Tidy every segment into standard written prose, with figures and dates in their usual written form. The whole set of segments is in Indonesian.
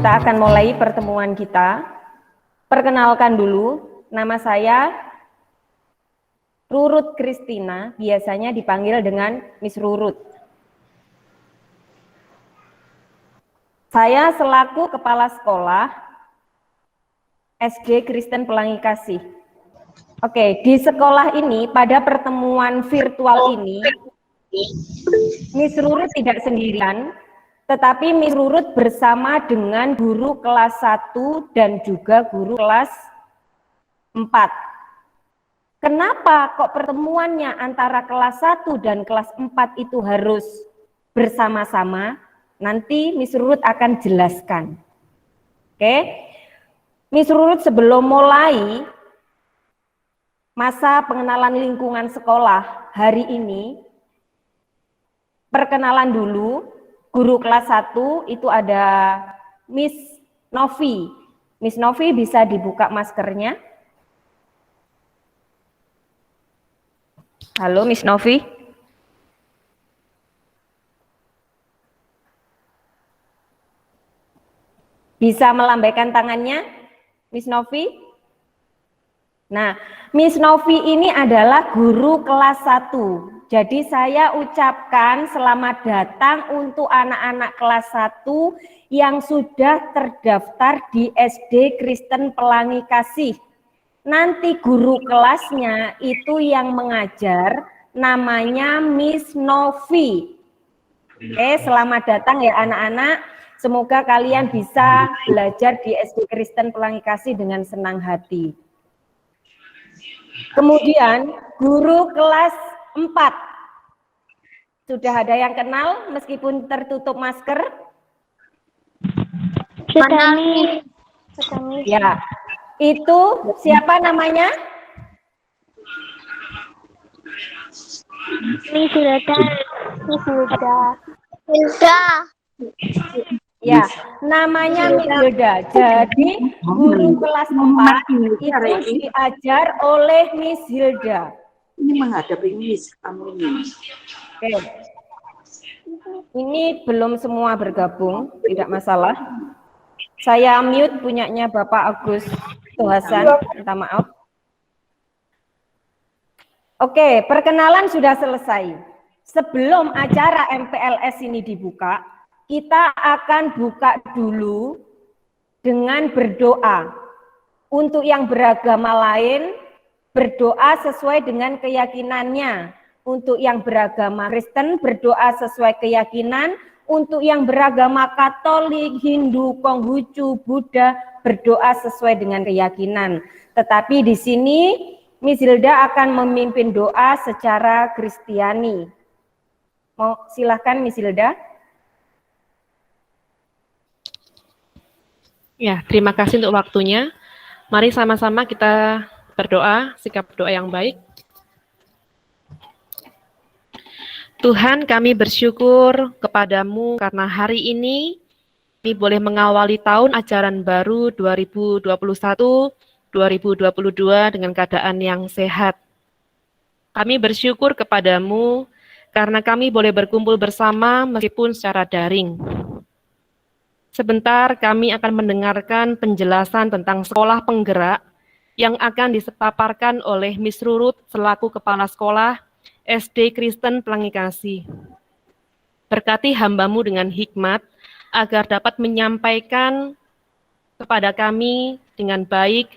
Kita akan mulai pertemuan kita. Perkenalkan dulu, nama saya Rurut Kristina, biasanya dipanggil dengan Miss Rurut. Saya selaku Kepala Sekolah SD Kristen Pelangi Kasih. Oke, di sekolah ini, pada pertemuan virtual ini, Miss Rurut tidak sendirian, tetapi Miss Rurut bersama dengan guru kelas 1 dan juga guru kelas 4. Kenapa kok pertemuannya antara kelas 1 dan kelas 4 itu harus bersama-sama? Nanti Miss Rurut akan jelaskan. Oke. Miss Rurut sebelum mulai masa pengenalan lingkungan sekolah hari ini, perkenalan dulu. Guru kelas 1 itu ada Miss Novi. Miss Novi bisa dibuka maskernya. Halo Miss Novi. Bisa melambaikan tangannya, Miss Novi? Nah, Miss Novi ini adalah guru kelas 1. Jadi saya ucapkan selamat datang untuk anak-anak kelas 1 yang sudah terdaftar di SD Kristen Pelangi Kasih. Nanti guru kelasnya itu yang mengajar, namanya Miss Novi. Oke, selamat datang ya anak-anak. Semoga kalian bisa belajar di SD Kristen Pelangi Kasih dengan senang hati. Kemudian guru kelas 4. Sudah ada yang kenal meskipun tertutup masker? Sudah. Ya, itu siapa namanya? Miss Hilda. Ya, namanya Miss Hilda. Jadi guru kelas 4 itu diajar oleh Miss Hilda. Ini menghadapi Miss kamu ini. Oke. Ini belum semua bergabung, tidak masalah. Saya mute punyanya Bapak Agus Tuhasan, minta maaf. Oke, perkenalan sudah selesai. Sebelum acara MPLS ini dibuka, kita akan buka dulu dengan berdoa. Untuk yang beragama lain, berdoa sesuai dengan keyakinannya. Untuk yang beragama Kristen, berdoa sesuai keyakinan. Untuk yang beragama Katolik, Hindu, Konghucu, Buddha, berdoa sesuai dengan keyakinan. Tetapi di sini Miss Hilda akan memimpin doa secara Kristiani. Mau silahkan Miss Hilda. Ya, terima kasih untuk waktunya. Mari sama-sama kita berdoa, sikap doa yang baik. Tuhan, kami bersyukur kepadamu karena hari ini kami boleh mengawali tahun ajaran baru 2021-2022 dengan keadaan yang sehat. Kami bersyukur kepadamu karena kami boleh berkumpul bersama meskipun secara daring. Sebentar kami akan mendengarkan penjelasan tentang sekolah penggerak yang akan dipaparkan oleh Miss Rurut selaku Kepala Sekolah SD Kristen Pelangi Kasih. Berkati hamba-Mu dengan hikmat agar dapat menyampaikan kepada kami dengan baik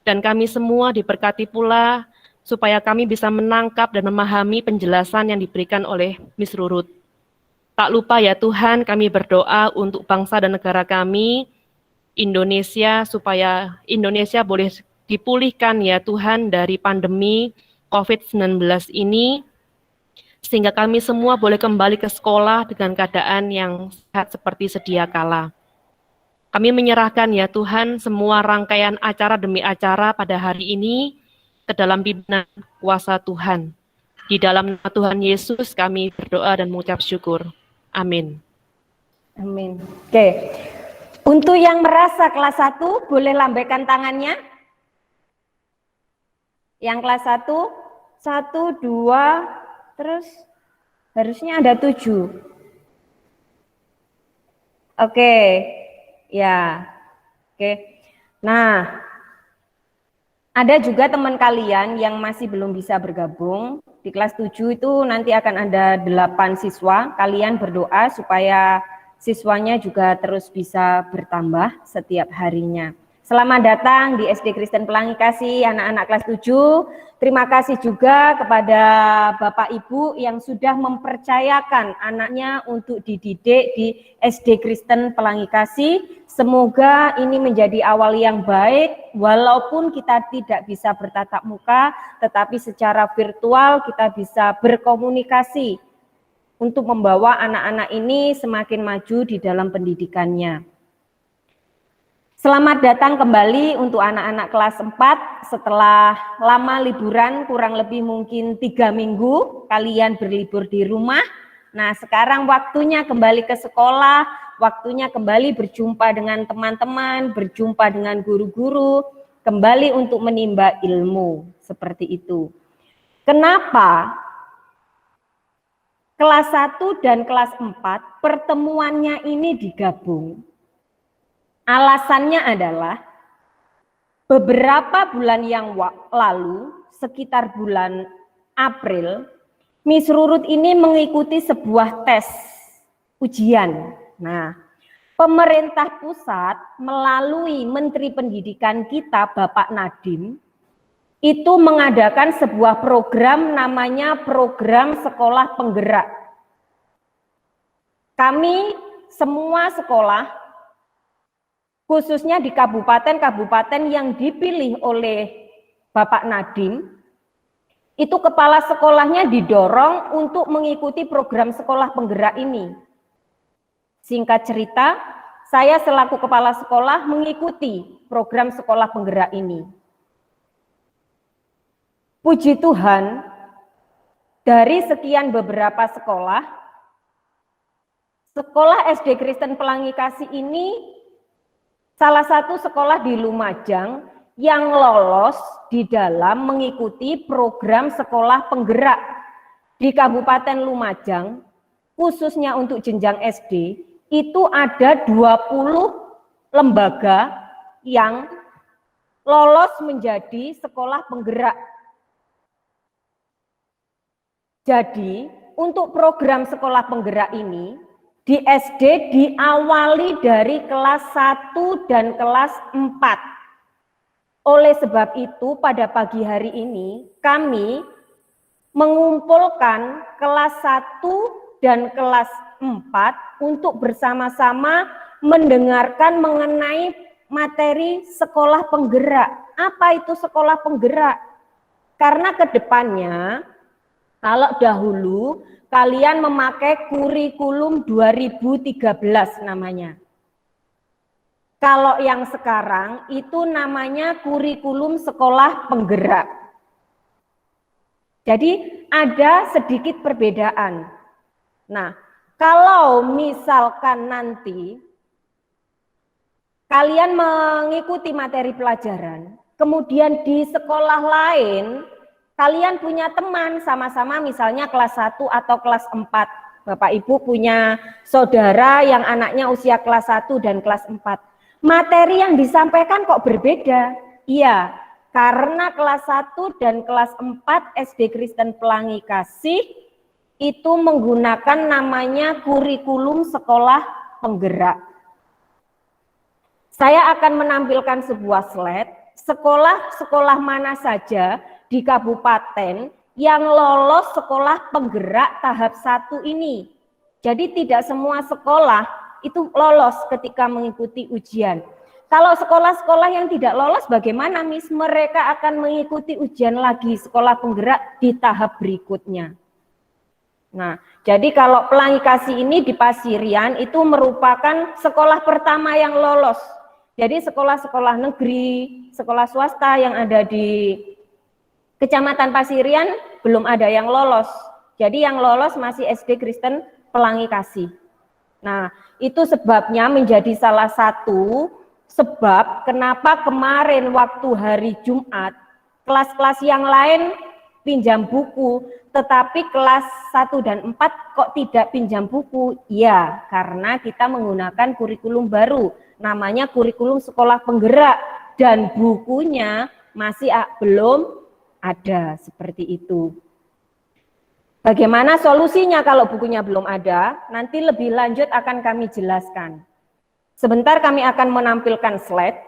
dan kami semua diberkati pula supaya kami bisa menangkap dan memahami penjelasan yang diberikan oleh Miss Rurut. Tak lupa ya Tuhan, kami berdoa untuk bangsa dan negara kami, Indonesia, supaya Indonesia boleh dipulihkan ya Tuhan dari pandemi COVID-19 ini, sehingga kami semua boleh kembali ke sekolah dengan keadaan yang sehat seperti sedia kala. Kami menyerahkan ya Tuhan semua rangkaian acara demi acara pada hari ini ke dalam pimpinan kuasa Tuhan. Di dalam nama Tuhan Yesus kami berdoa dan mengucap syukur. Amin. Amin. Oke. Untuk yang merasa kelas 1 boleh lambaikan tangannya. Yang kelas 1, 1, 2, terus harusnya ada 7. Oke. Ya, oke. Nah, ada juga teman kalian yang masih belum bisa bergabung. Di kelas 7 itu nanti akan ada 8 siswa. Kalian berdoa supaya siswanya juga terus bisa bertambah setiap harinya. Selamat datang di SD Kristen Pelangi Kasih anak-anak kelas 7. Terima kasih juga kepada Bapak Ibu yang sudah mempercayakan anaknya untuk dididik di SD Kristen Pelangi Kasih. Semoga ini menjadi awal yang baik, walaupun kita tidak bisa bertatap muka, tetapi secara virtual kita bisa berkomunikasi untuk membawa anak-anak ini semakin maju di dalam pendidikannya. Selamat datang kembali untuk anak-anak kelas 4 setelah lama liburan, kurang lebih mungkin 3 minggu kalian berlibur di rumah. Nah, sekarang waktunya kembali ke sekolah, waktunya kembali berjumpa dengan teman-teman, berjumpa dengan guru-guru, kembali untuk menimba ilmu, seperti itu. Kenapa kelas 1 dan kelas 4 pertemuannya ini digabung? Alasannya adalah beberapa bulan yang lalu, sekitar bulan April, Miss Rurut ini mengikuti sebuah tes ujian. Nah, pemerintah pusat melalui Menteri Pendidikan kita, Bapak Nadiem, itu mengadakan sebuah program namanya Program Sekolah Penggerak. Kami semua sekolah, khususnya di kabupaten-kabupaten yang dipilih oleh Bapak Nadiem, itu kepala sekolahnya didorong untuk mengikuti program sekolah penggerak ini. Singkat cerita, saya selaku kepala sekolah mengikuti program sekolah penggerak ini. Puji Tuhan, dari sekian beberapa sekolah, sekolah SD Kristen Pelangi Kasih ini salah satu sekolah di Lumajang yang lolos di dalam mengikuti program sekolah penggerak di Kabupaten Lumajang, khususnya untuk jenjang SD, itu ada 20 lembaga yang lolos menjadi sekolah penggerak. Jadi, untuk program sekolah penggerak ini, di SD diawali dari kelas 1 dan kelas 4. Oleh sebab itu, pada pagi hari ini, kami mengumpulkan kelas 1 dan kelas 4 untuk bersama-sama mendengarkan mengenai materi sekolah penggerak. Apa itu sekolah penggerak? Karena ke depannya, kalau dahulu kalian memakai kurikulum 2013 namanya. Kalau yang sekarang itu namanya kurikulum sekolah penggerak. Jadi ada sedikit perbedaan. Nah, kalau misalkan nanti kalian mengikuti materi pelajaran, kemudian di sekolah lain kalian punya teman sama-sama misalnya kelas 1 atau kelas 4. Bapak Ibu punya saudara yang anaknya usia kelas 1 dan kelas 4. Materi yang disampaikan kok berbeda? Iya, karena kelas 1 dan kelas 4 SD Kristen Pelangi Kasih itu menggunakan namanya kurikulum sekolah penggerak. Saya akan menampilkan sebuah slide, sekolah-sekolah mana saja di kabupaten yang lolos sekolah penggerak tahap 1 ini. Jadi tidak semua sekolah itu lolos ketika mengikuti ujian. Kalau sekolah-sekolah yang tidak lolos bagaimana, Miss? Mereka akan mengikuti ujian lagi sekolah penggerak di tahap berikutnya. Nah, jadi kalau Pelangi Kasih ini di Pasirian itu merupakan sekolah pertama yang lolos. Jadi sekolah-sekolah negeri, sekolah swasta yang ada di Kecamatan Pasirian belum ada yang lolos. Jadi yang lolos masih SD Kristen Pelangi Kasih. Nah, itu sebabnya menjadi salah satu sebab kenapa kemarin waktu hari Jumat, kelas-kelas yang lain pinjam buku, tetapi kelas 1 dan 4 kok tidak pinjam buku? Ya, karena kita menggunakan kurikulum baru, namanya kurikulum sekolah penggerak, dan bukunya masih belum ada, seperti itu. Bagaimana solusinya kalau bukunya belum ada? Nanti lebih lanjut akan kami jelaskan. Sebentar kami akan menampilkan slide.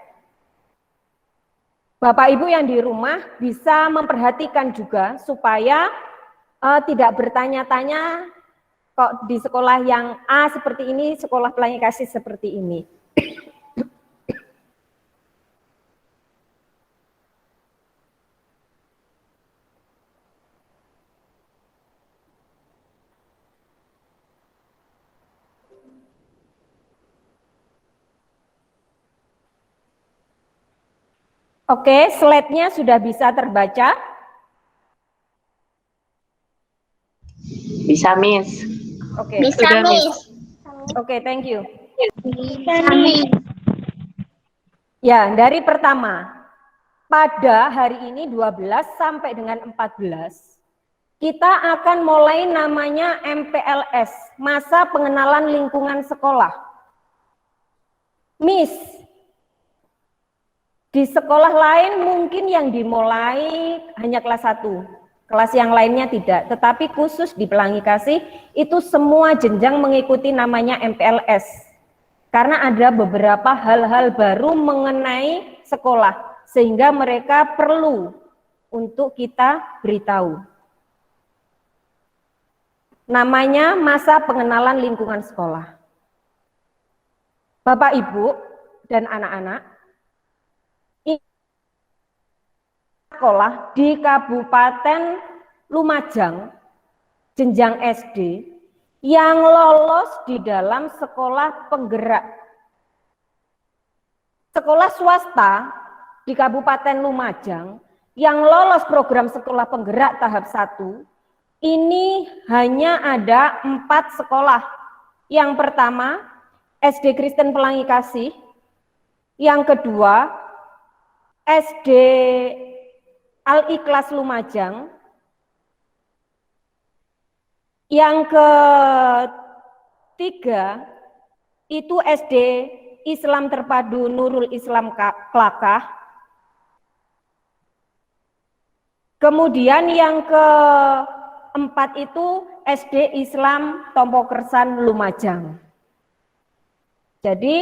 Bapak Ibu yang di rumah bisa memperhatikan juga supaya tidak bertanya-tanya kok di sekolah yang A seperti ini, sekolah pelangi kasih seperti ini. Oke, slide-nya sudah bisa terbaca? Bisa, Miss. Oke. Bisa, Sudah, Miss. Oke, thank you. Bisa, Miss. Ya, dari pertama, pada hari ini 12 sampai dengan 14, kita akan mulai namanya MPLS, Masa Pengenalan Lingkungan Sekolah. Miss, di sekolah lain mungkin yang dimulai hanya kelas 1, kelas yang lainnya tidak, tetapi khusus di Pelangi Kasih itu semua jenjang mengikuti namanya MPLS. Karena ada beberapa hal-hal baru mengenai sekolah, sehingga mereka perlu untuk kita beritahu. Namanya Masa Pengenalan Lingkungan Sekolah. Bapak, Ibu, dan anak-anak, sekolah di Kabupaten Lumajang, jenjang SD, yang lolos di dalam sekolah penggerak. Sekolah swasta di Kabupaten Lumajang yang lolos program sekolah penggerak tahap 1, ini hanya ada 4 sekolah. Yang pertama, SD Kristen Pelangi Kasih. Yang kedua, SD Al-Ikhlas Lumajang. Yang ketiga, itu SD Islam Terpadu Nurul Islam Klakah. Kemudian yang keempat itu SD Islam Tompo Kersan Lumajang. Jadi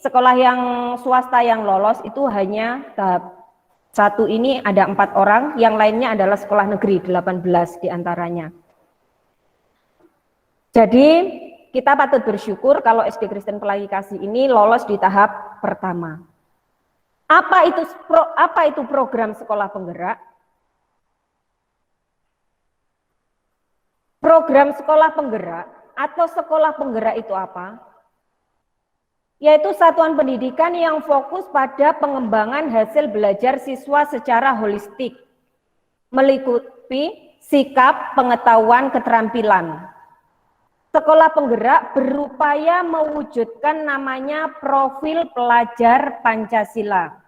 sekolah yang swasta yang lolos itu hanya tahap 1 ini ada 4 orang, yang lainnya adalah sekolah negeri 18 diantaranya. Jadi kita patut bersyukur kalau SD Kristen Pelangi Kasih ini lolos di tahap pertama. Apa itu program sekolah penggerak? Program sekolah penggerak atau sekolah penggerak itu apa? Yaitu satuan pendidikan yang fokus pada pengembangan hasil belajar siswa secara holistik, meliputi sikap, pengetahuan, keterampilan. Sekolah penggerak berupaya mewujudkan namanya profil pelajar Pancasila.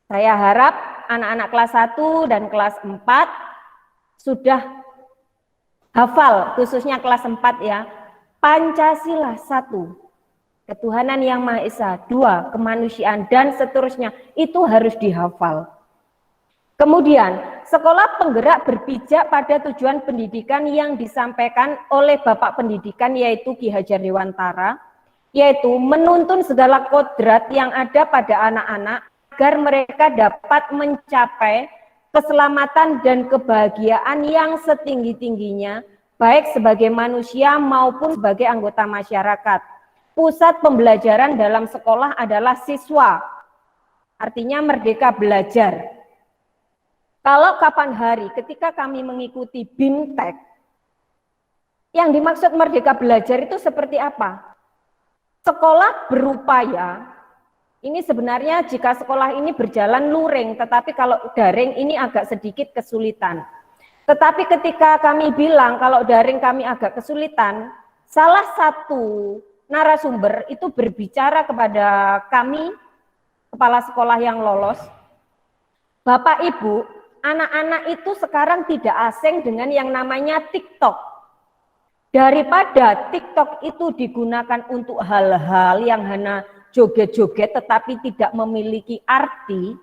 Saya harap anak-anak kelas 1 dan kelas 4 sudah hafal, khususnya kelas 4 ya, Pancasila 1. Ketuhanan Yang Maha Esa, 2, kemanusiaan, dan seterusnya, itu harus dihafal. Kemudian, sekolah penggerak berpijak pada tujuan pendidikan yang disampaikan oleh Bapak Pendidikan, yaitu Ki Hajar Dewantara, yaitu menuntun segala kodrat yang ada pada anak-anak, agar mereka dapat mencapai keselamatan dan kebahagiaan yang setinggi-tingginya, baik sebagai manusia maupun sebagai anggota masyarakat. Pusat pembelajaran dalam sekolah adalah siswa, artinya merdeka belajar. Kalau kapan hari ketika kami mengikuti BIMTEK, yang dimaksud merdeka belajar itu seperti apa? Sekolah berupaya, ini sebenarnya jika sekolah ini berjalan luring, tetapi kalau daring ini agak sedikit kesulitan. Tetapi ketika kami bilang kalau daring kami agak kesulitan, salah satu narasumber itu berbicara kepada kami, kepala sekolah yang lolos, Bapak Ibu, anak-anak itu sekarang tidak asing dengan yang namanya TikTok. Daripada TikTok itu digunakan untuk hal-hal yang joget-joget tetapi tidak memiliki arti,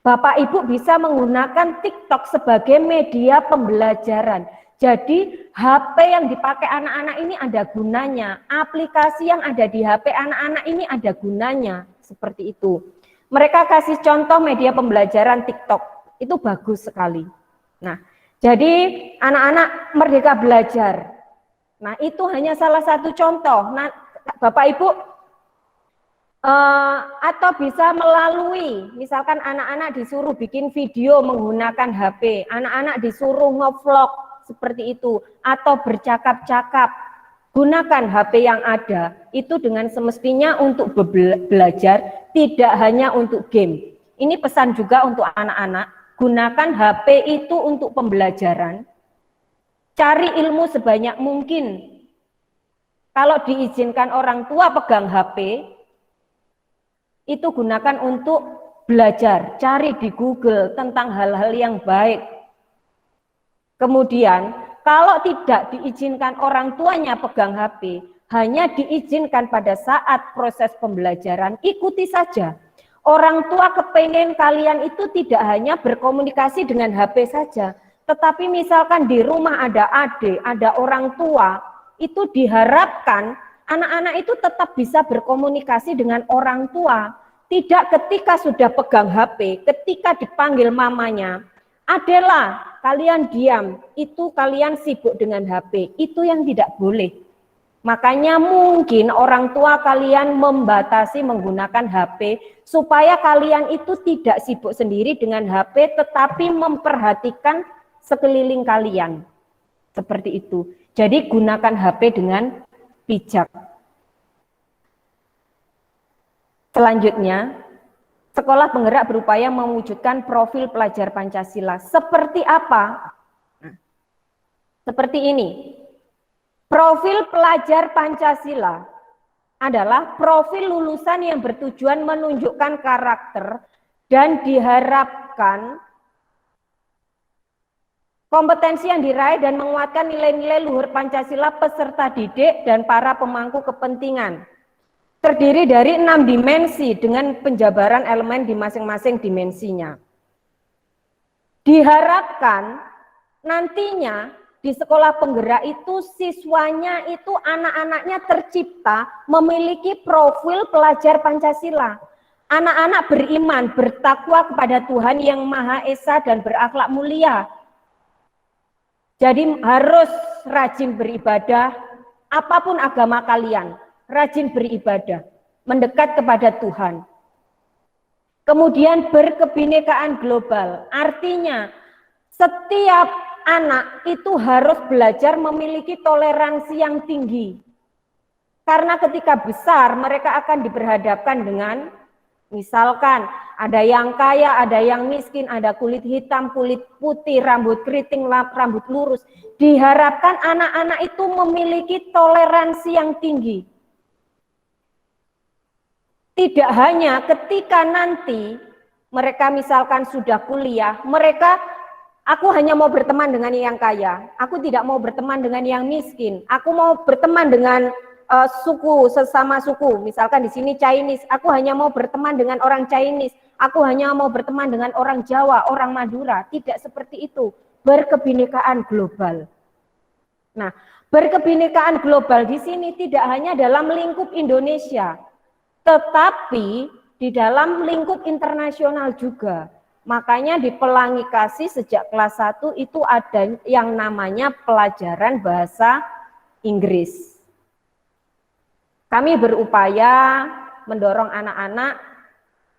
Bapak Ibu bisa menggunakan TikTok sebagai media pembelajaran. Jadi HP yang dipakai anak-anak ini ada gunanya, aplikasi yang ada di HP anak-anak ini ada gunanya, seperti itu. Mereka kasih contoh media pembelajaran TikTok, itu bagus sekali. Nah, jadi anak-anak merdeka belajar. Nah, itu hanya salah satu contoh. Nah, Bapak Ibu atau bisa melalui, misalkan anak-anak disuruh bikin video menggunakan HP, anak-anak disuruh ngevlog seperti itu, atau bercakap-cakap, gunakan HP yang ada, itu dengan semestinya untuk belajar, tidak hanya untuk game. Ini pesan juga untuk anak-anak, gunakan HP itu untuk pembelajaran, cari ilmu sebanyak mungkin. Kalau diizinkan orang tua pegang HP, itu gunakan untuk belajar, cari di Google tentang hal-hal yang baik. Kemudian, kalau tidak diizinkan orang tuanya pegang HP, hanya diizinkan pada saat proses pembelajaran, ikuti saja. Orang tua kepengen kalian itu tidak hanya berkomunikasi dengan HP saja, tetapi misalkan di rumah ada adik, ada orang tua, itu diharapkan anak-anak itu tetap bisa berkomunikasi dengan orang tua. Tidak ketika sudah pegang HP, ketika dipanggil mamanya, adalah kalian diam, itu kalian sibuk dengan HP, itu yang tidak boleh. Makanya mungkin orang tua kalian membatasi menggunakan HP, supaya kalian itu tidak sibuk sendiri dengan HP, tetapi memperhatikan sekeliling kalian. Seperti itu. Jadi gunakan HP dengan bijak. Selanjutnya, sekolah penggerak berupaya mewujudkan profil pelajar Pancasila. Seperti apa? Nah, seperti ini. Profil pelajar Pancasila adalah profil lulusan yang bertujuan menunjukkan karakter dan diharapkan kompetensi yang diraih dan menguatkan nilai-nilai luhur Pancasila peserta didik dan para pemangku kepentingan. Terdiri dari 6 dimensi dengan penjabaran elemen di masing-masing dimensinya. Diharapkan nantinya di sekolah penggerak itu siswanya itu anak-anaknya tercipta memiliki profil pelajar Pancasila. Anak-anak beriman, bertakwa kepada Tuhan yang Maha Esa dan berakhlak mulia. Jadi harus rajin beribadah, apapun agama kalian. Rajin beribadah, mendekat kepada Tuhan. Kemudian berkebinekaan global, artinya setiap anak itu harus belajar memiliki toleransi yang tinggi. Karena ketika besar mereka akan diperhadapkan dengan, misalkan ada yang kaya, ada yang miskin, ada kulit hitam, kulit putih, rambut keriting, rambut lurus. Diharapkan anak-anak itu memiliki toleransi yang tinggi. Tidak hanya ketika nanti mereka misalkan sudah kuliah, mereka, aku hanya mau berteman dengan yang kaya, aku tidak mau berteman dengan yang miskin, aku mau berteman dengan suku, sesama suku, misalkan di sini Chinese, aku hanya mau berteman dengan orang Chinese, aku hanya mau berteman dengan orang Jawa, orang Madura. Tidak seperti itu, berkebinekaan global. Nah, berkebinekaan global di sini tidak hanya dalam lingkup Indonesia, tetapi di dalam lingkup internasional juga. Makanya di Pelangi Kasih sejak kelas 1 itu ada yang namanya pelajaran bahasa Inggris. Kami berupaya mendorong anak-anak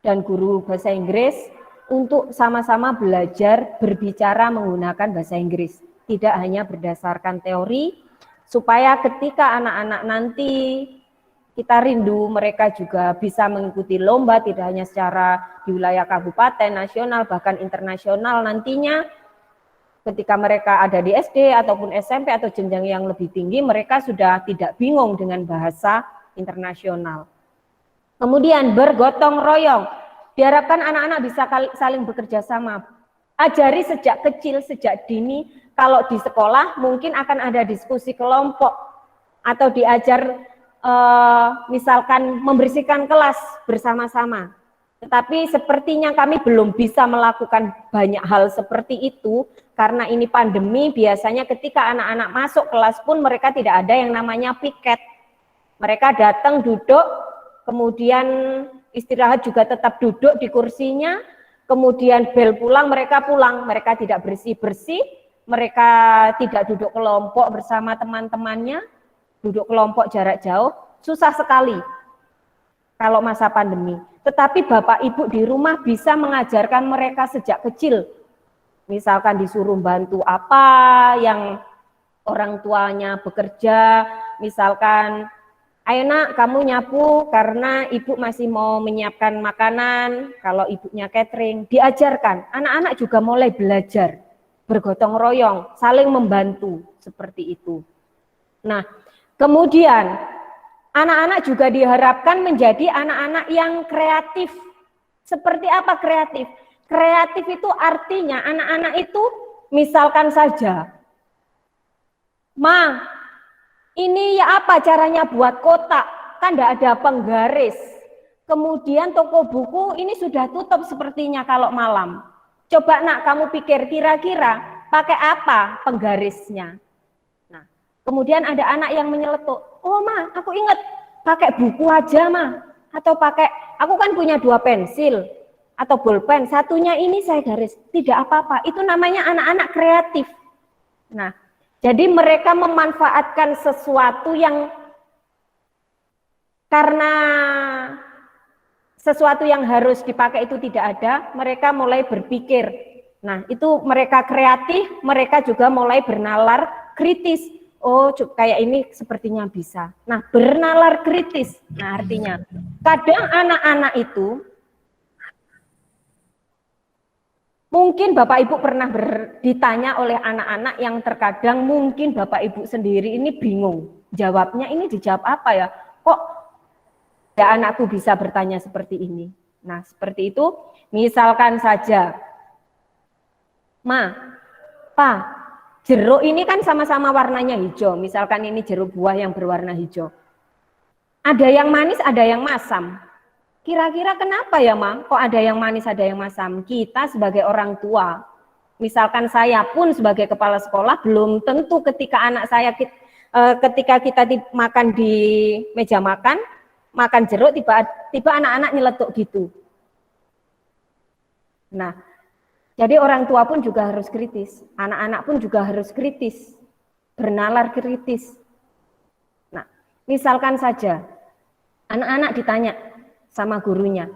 dan guru bahasa Inggris untuk sama-sama belajar berbicara menggunakan bahasa Inggris. Tidak hanya berdasarkan teori, supaya ketika anak-anak nanti kita rindu mereka juga bisa mengikuti lomba, tidak hanya secara di wilayah kabupaten, nasional, bahkan internasional nantinya. Ketika mereka ada di SD ataupun SMP atau jenjang yang lebih tinggi, mereka sudah tidak bingung dengan bahasa internasional. Kemudian bergotong royong, diharapkan anak-anak bisa saling bekerja sama. Ajari sejak kecil, sejak dini, kalau di sekolah mungkin akan ada diskusi kelompok atau diajar misalkan membersihkan kelas bersama-sama. Tetapi sepertinya kami belum bisa melakukan banyak hal seperti itu karena ini pandemi. Biasanya ketika anak-anak masuk kelas pun mereka tidak ada yang namanya piket. Mereka datang duduk, kemudian istirahat juga tetap duduk di kursinya, kemudian bel pulang, mereka tidak bersih-bersih, mereka tidak duduk kelompok bersama teman-temannya, duduk kelompok jarak jauh, susah sekali kalau masa pandemi. Tetapi Bapak Ibu di rumah bisa mengajarkan mereka sejak kecil. Misalkan disuruh bantu apa yang orang tuanya bekerja, misalkan, ayo nak kamu nyapu karena ibu masih mau menyiapkan makanan, kalau ibunya catering, diajarkan. Anak-anak juga mulai belajar, bergotong royong, saling membantu, seperti itu. Nah, kemudian anak-anak juga diharapkan menjadi anak-anak yang kreatif. Seperti apa kreatif? Kreatif itu artinya anak-anak itu misalkan saja, Ma, ini ya apa caranya buat kotak? Kan tidak ada penggaris. Kemudian toko buku ini sudah tutup sepertinya kalau malam. Coba nak kamu pikir kira-kira pakai apa penggarisnya? Nah, kemudian ada anak yang menyeletuk, oh Ma, aku ingat pakai buku aja Ma. Atau pakai, aku kan punya 2 pensil atau bolpen, satunya ini saya garis. Tidak apa-apa, itu namanya anak-anak kreatif. Nah, jadi mereka memanfaatkan sesuatu yang karena sesuatu yang harus dipakai itu tidak ada, mereka mulai berpikir. Nah, itu mereka kreatif, mereka juga mulai bernalar kritis. Oh, kayak ini sepertinya bisa. Nah, bernalar kritis. Nah, artinya kadang anak-anak itu mungkin Bapak Ibu pernah ditanya oleh anak-anak yang terkadang mungkin Bapak Ibu sendiri ini bingung. Jawabnya ini dijawab apa ya? Kok ya anakku bisa bertanya seperti ini? Nah, seperti itu. Misalkan saja, Ma, Pa, jeruk ini kan sama-sama warnanya hijau. Misalkan ini jeruk buah yang berwarna hijau. Ada yang manis, ada yang masam. Kira-kira kenapa ya, Ma? Kok ada yang manis, ada yang masam? Kita sebagai orang tua, misalkan saya pun sebagai kepala sekolah, belum tentu ketika anak saya, ketika kita makan di meja makan jeruk, tiba-tiba anak-anak nyeletuk gitu. Nah, jadi orang tua pun juga harus kritis, anak-anak pun juga harus kritis, bernalar kritis. Nah, misalkan saja, anak-anak ditanya sama gurunya,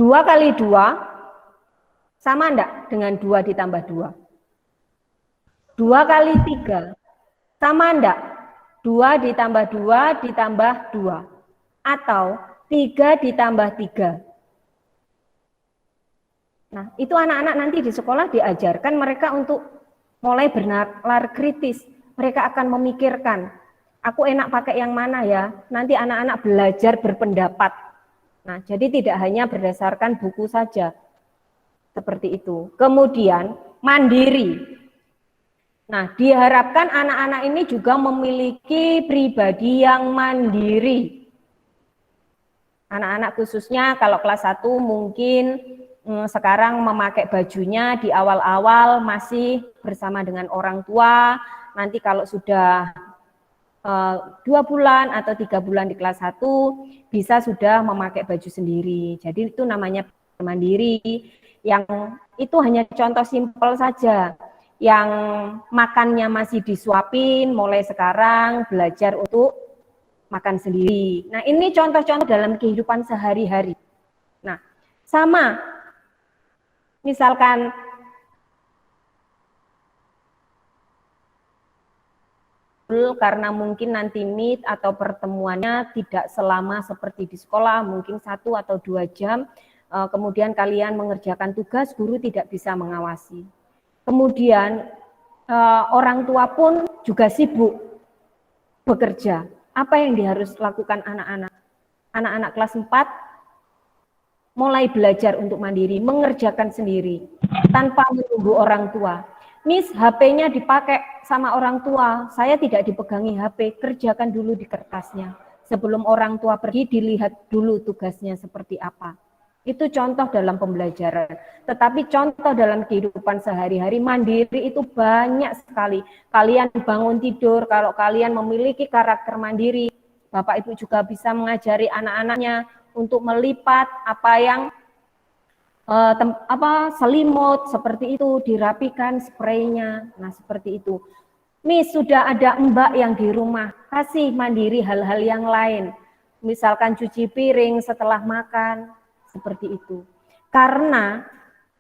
2 kali 2 sama enggak dengan 2 ditambah 2? 2 kali 3 sama enggak? 2 ditambah 2 ditambah 2 atau 3 ditambah 3? Nah, itu anak-anak nanti di sekolah diajarkan mereka untuk mulai bernalar kritis. Mereka akan memikirkan, aku enak pakai yang mana ya? Nanti anak-anak belajar berpendapat. Nah, jadi tidak hanya berdasarkan buku saja. Seperti itu. Kemudian mandiri. Nah, diharapkan anak-anak ini juga memiliki pribadi yang mandiri. Anak-anak khususnya kalau kelas 1 mungkin sekarang memakai bajunya di awal-awal masih bersama dengan orang tua. Nanti kalau sudah 2 bulan atau 3 bulan di kelas 1 bisa sudah memakai baju sendiri. Jadi itu namanya mandiri. Yang itu hanya contoh simpel saja. Yang makannya masih disuapin, mulai sekarang belajar untuk makan sendiri. Nah, ini contoh-contoh dalam kehidupan sehari-hari. Nah, sama. Misalkan karena mungkin nanti meet atau pertemuannya tidak selama seperti di sekolah, mungkin 1 atau 2 jam, kemudian kalian mengerjakan tugas, guru tidak bisa mengawasi. Kemudian orang tua pun juga sibuk bekerja. Apa yang harus lakukan anak-anak? Anak-anak kelas 4 mulai belajar untuk mandiri, mengerjakan sendiri, tanpa menunggu orang tua. Miss, HP-nya dipakai sama orang tua, saya tidak dipegangi HP, kerjakan dulu di kertasnya. Sebelum orang tua pergi, dilihat dulu tugasnya seperti apa. Itu contoh dalam pembelajaran. Tetapi contoh dalam kehidupan sehari-hari, mandiri itu banyak sekali. Kalian bangun tidur, kalau kalian memiliki karakter mandiri, Bapak Ibu juga bisa mengajari anak-anaknya untuk melipat apa yang selimut seperti itu, dirapikan spraynya. Nah, seperti itu. Miss, sudah ada Mbak yang di rumah, kasih mandiri hal-hal yang lain. Misalkan cuci piring setelah makan, seperti itu. Karena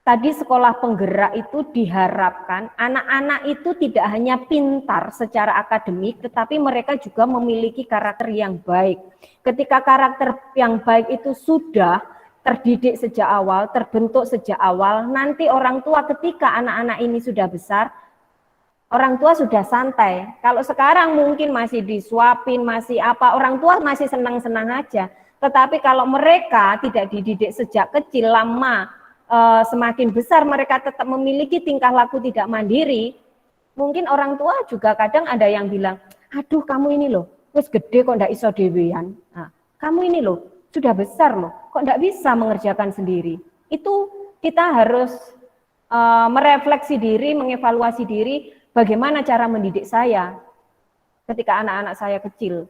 tadi sekolah penggerak itu diharapkan anak-anak itu tidak hanya pintar secara akademik, tetapi mereka juga memiliki karakter yang baik. Ketika karakter yang baik itu sudah terdidik sejak awal, terbentuk sejak awal, nanti orang tua ketika anak-anak ini sudah besar, orang tua sudah santai. Kalau sekarang mungkin masih disuapin, masih apa, orang tua masih senang-senang aja. Tetapi kalau mereka tidak dididik sejak kecil, lama, semakin besar mereka tetap memiliki tingkah laku tidak mandiri, mungkin orang tua juga kadang ada yang bilang, aduh kamu ini loh, wis gede kok ndak iso dewean. Nah, kamu ini loh, sudah besar loh, kok ndak bisa mengerjakan sendiri. Itu kita harus merefleksi diri, mengevaluasi diri, bagaimana cara mendidik saya ketika anak-anak saya kecil.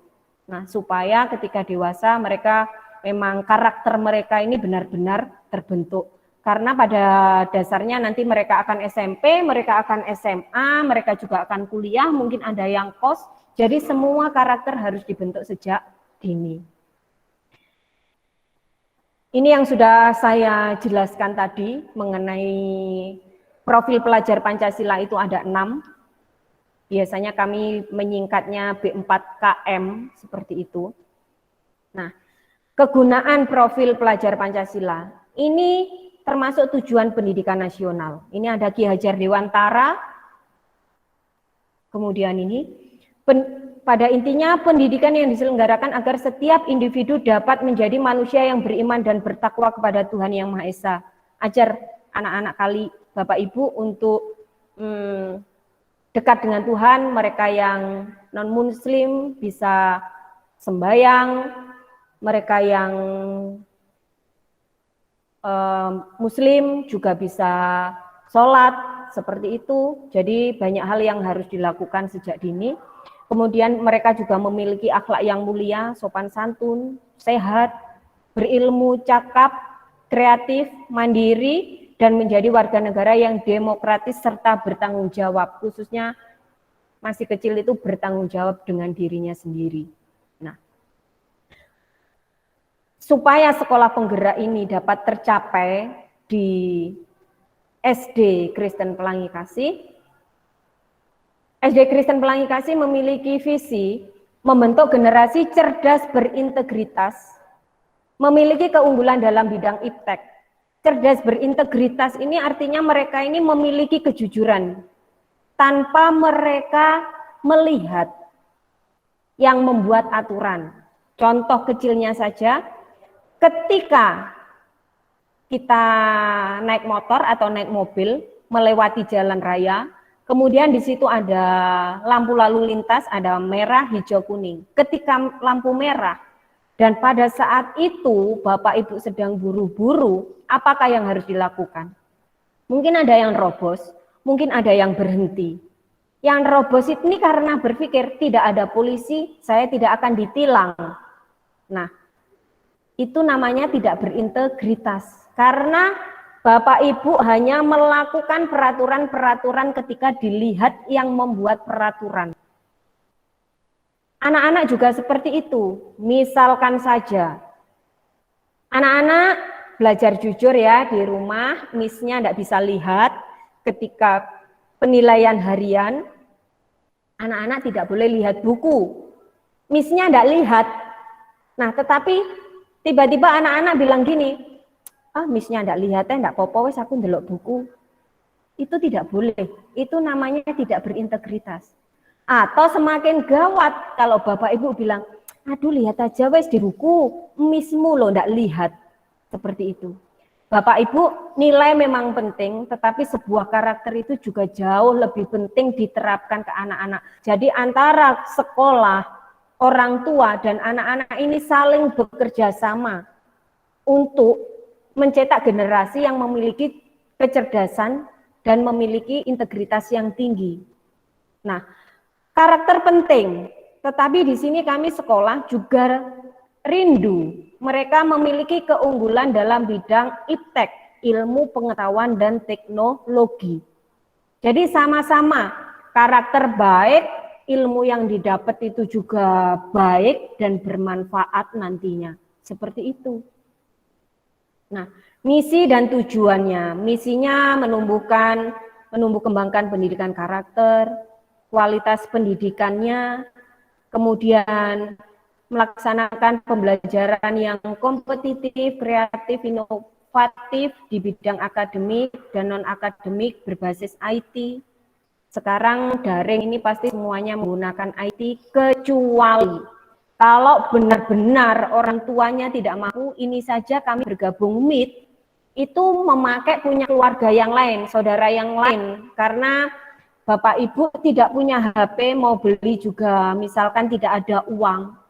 Nah, supaya ketika dewasa mereka memang karakter mereka ini benar-benar terbentuk. Karena pada dasarnya nanti mereka akan SMP, mereka akan SMA, mereka juga akan kuliah, mungkin ada yang kos. Jadi semua karakter harus dibentuk sejak dini. Ini yang sudah saya jelaskan tadi mengenai profil pelajar Pancasila itu ada 6. Biasanya kami menyingkatnya B4KM seperti itu. Nah, kegunaan profil pelajar Pancasila ini termasuk tujuan pendidikan nasional. Ini ada Ki Hajar Dewantara. Kemudian ini pada intinya pendidikan yang diselenggarakan agar setiap individu dapat menjadi manusia yang beriman dan bertakwa kepada Tuhan Yang Maha Esa. Ajar anak-anak Bapak Ibu untuk dekat dengan Tuhan. Mereka yang non-muslim bisa sembahyang, mereka yang muslim juga bisa sholat, seperti itu. Jadi banyak hal yang harus dilakukan sejak dini. Kemudian mereka juga memiliki akhlak yang mulia, sopan santun, sehat, berilmu, cakap, kreatif, mandiri, dan menjadi warga negara yang demokratis serta bertanggung jawab. Khususnya masih kecil itu bertanggung jawab dengan dirinya sendiri. Nah, supaya sekolah penggerak ini dapat tercapai di SD Kristen Pelangi Kasih, SD Kristen Pelangi Kasih memiliki visi membentuk generasi cerdas berintegritas, memiliki keunggulan dalam bidang iptek. Cerdas berintegritas ini artinya mereka ini memiliki kejujuran tanpa mereka melihat yang membuat aturan. Contoh kecilnya saja, ketika kita naik motor atau naik mobil melewati jalan raya, kemudian di situ ada lampu lalu lintas, ada merah, hijau, kuning. Ketika lampu merah dan pada saat itu Bapak Ibu sedang buru-buru, apakah yang harus dilakukan? Mungkin ada yang robos, mungkin ada yang berhenti. Yang robos ini karena berpikir tidak ada polisi, saya tidak akan ditilang. Nah, itu namanya tidak berintegritas. Karena Bapak Ibu hanya melakukan peraturan-peraturan ketika dilihat yang membuat peraturan. Anak-anak juga seperti itu. Misalkan saja, anak-anak belajar jujur ya di rumah, miss-nya tidak bisa lihat ketika penilaian harian, anak-anak tidak boleh lihat buku. Miss-nya tidak lihat. Nah, tetapi tiba-tiba anak-anak bilang gini, miss-nya tidak lihat, tidak apa-apa, wes aku ndelok buku. Itu tidak boleh. Itu namanya tidak berintegritas. Atau semakin gawat kalau Bapak Ibu bilang, aduh lihat aja wes di buku, miss-mu loh tidak lihat. Seperti itu. Bapak Ibu, nilai memang penting, tetapi sebuah karakter itu juga jauh lebih penting diterapkan ke anak-anak. Jadi antara sekolah, orang tua, dan anak-anak ini saling bekerja sama untuk mencetak generasi yang memiliki kecerdasan dan memiliki integritas yang tinggi. Nah, karakter penting, tetapi di sini kami sekolah juga rindu mereka memiliki keunggulan dalam bidang iptek, ilmu pengetahuan dan teknologi. Jadi sama-sama karakter baik, ilmu yang didapat itu juga baik dan bermanfaat nantinya. Seperti itu. Nah, misi dan tujuannya. Misinya menumbuh kembangkan pendidikan karakter, kualitas pendidikannya, kemudian melaksanakan pembelajaran yang kompetitif, kreatif, inovatif di bidang akademik dan non-akademik berbasis IT. Sekarang daring ini pasti semuanya menggunakan IT, kecuali kalau benar-benar orang tuanya tidak mampu. Ini saja kami bergabung Meet, itu memakai punya keluarga yang lain, saudara yang lain, karena Bapak Ibu tidak punya HP, mau beli juga misalkan tidak ada uang.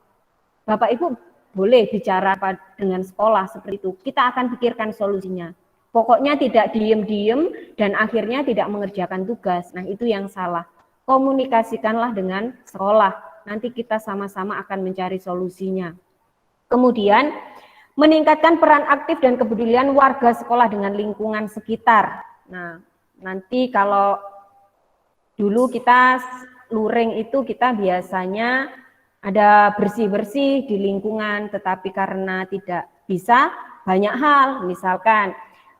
Bapak Ibu boleh bicara dengan sekolah seperti itu. Kita akan pikirkan solusinya. Pokoknya tidak diem-diem dan akhirnya tidak mengerjakan tugas. Nah, itu yang salah. Komunikasikanlah dengan sekolah. Nanti kita sama-sama akan mencari solusinya. Kemudian, meningkatkan peran aktif dan kepedulian warga sekolah dengan lingkungan sekitar. Nah, nanti kalau dulu kita luring itu kita biasanya ada bersih-bersih di lingkungan, tetapi karena tidak bisa banyak hal, misalkan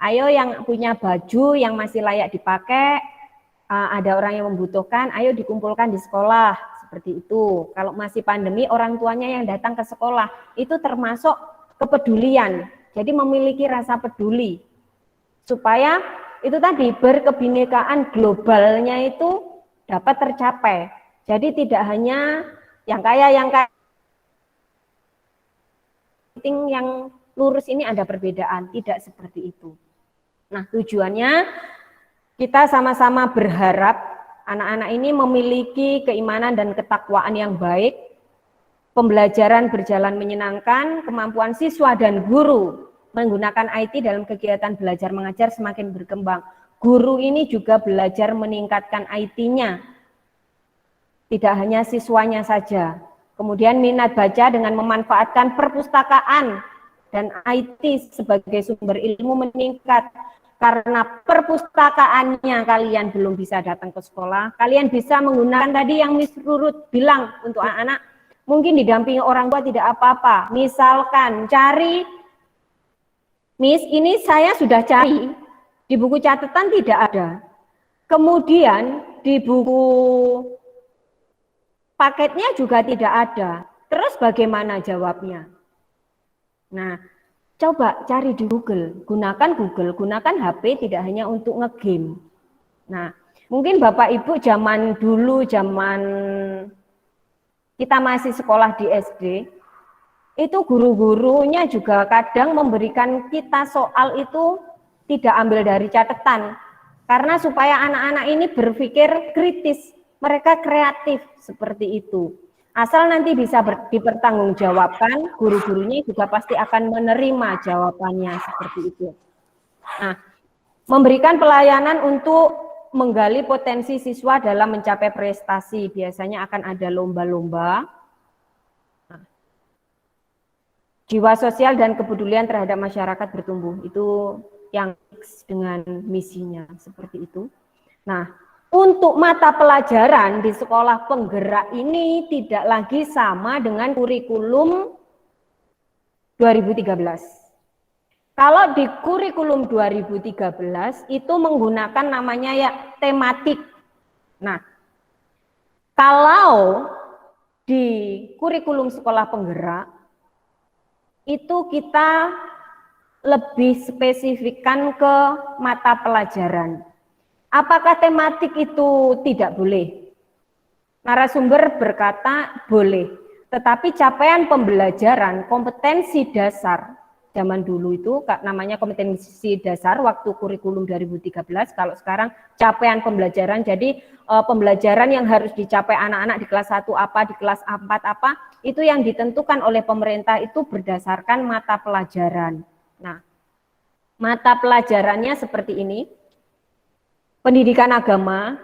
ayo yang punya baju yang masih layak dipakai, ada orang yang membutuhkan, ayo dikumpulkan di sekolah, seperti itu. Kalau masih pandemi, orang tuanya yang datang ke sekolah, itu termasuk kepedulian, jadi memiliki rasa peduli, supaya itu tadi berkebinekaan globalnya itu dapat tercapai. Jadi tidak hanya yang kaya yang lurus ini ada perbedaan, tidak seperti itu. Nah, tujuannya kita sama-sama berharap anak-anak ini memiliki keimanan dan ketakwaan yang baik, pembelajaran berjalan menyenangkan, kemampuan siswa dan guru menggunakan IT dalam kegiatan belajar mengajar semakin berkembang. Guru ini juga belajar meningkatkan IT-nya, tidak hanya siswanya saja. Kemudian minat baca dengan memanfaatkan perpustakaan dan IT sebagai sumber ilmu meningkat. Karena perpustakaannya kalian belum bisa datang ke sekolah, kalian bisa menggunakan tadi yang Miss Rurut bilang untuk anak-anak, mungkin didampingi orang tua tidak apa-apa. Misalkan cari, Miss ini saya sudah cari, di buku catatan tidak ada. Kemudian di buku paketnya juga tidak ada. Terus bagaimana jawabnya? Nah, coba cari di Google, gunakan Google, gunakan HP tidak hanya untuk ngegame. Nah, mungkin Bapak Ibu zaman dulu, zaman kita masih sekolah di SD, itu guru-gurunya juga kadang memberikan kita soal itu tidak ambil dari catatan. Karena supaya anak-anak ini berpikir kritis, mereka kreatif seperti itu. Asal nanti bisa dipertanggungjawabkan, guru-gurunya juga pasti akan menerima jawabannya seperti itu. Nah, memberikan pelayanan untuk menggali potensi siswa dalam mencapai prestasi. Biasanya akan ada lomba-lomba. Nah, jiwa sosial dan kepedulian terhadap masyarakat bertumbuh. Itu yang dengan misinya seperti itu. Nah, untuk mata pelajaran di sekolah penggerak ini tidak lagi sama dengan kurikulum 2013. Kalau di kurikulum 2013 itu menggunakan namanya ya tematik. Nah, kalau di kurikulum sekolah penggerak itu kita lebih spesifikkan ke mata pelajaran. Apakah tematik itu tidak boleh? Narasumber berkata boleh, tetapi capaian pembelajaran kompetensi dasar zaman dulu itu namanya kompetensi dasar waktu kurikulum 2013, kalau sekarang capaian pembelajaran. Jadi pembelajaran yang harus dicapai anak-anak di kelas 1 apa, di kelas 4 apa, itu yang ditentukan oleh pemerintah itu berdasarkan mata pelajaran. Nah, mata pelajarannya seperti ini. Pendidikan agama,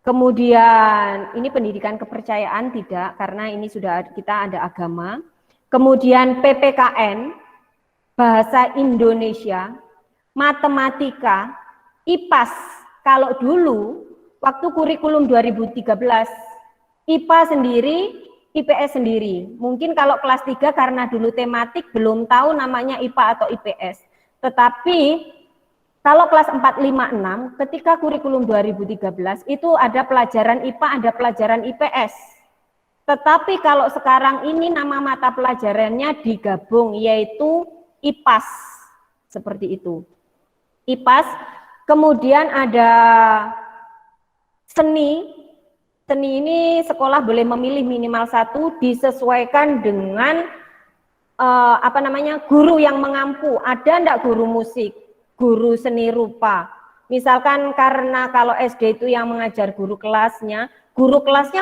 kemudian ini pendidikan kepercayaan tidak, karena ini sudah kita ada agama. Kemudian PPKN, bahasa Indonesia, matematika, IPAS. Kalau dulu waktu kurikulum 2013, IPA sendiri, IPS sendiri. Mungkin kalau kelas 3 karena dulu tematik belum tahu namanya IPA atau IPS. Tetapi kalau kelas 4, 5, 6, ketika kurikulum 2013 itu ada pelajaran IPA, ada pelajaran IPS. Tetapi kalau sekarang ini nama mata pelajarannya digabung, yaitu IPAS, seperti itu. IPAS, kemudian ada seni. Seni ini sekolah boleh memilih minimal 1, disesuaikan dengan guru yang mengampu. Ada enggak guru musik, guru seni rupa? Misalkan karena kalau SD itu yang mengajar guru kelasnya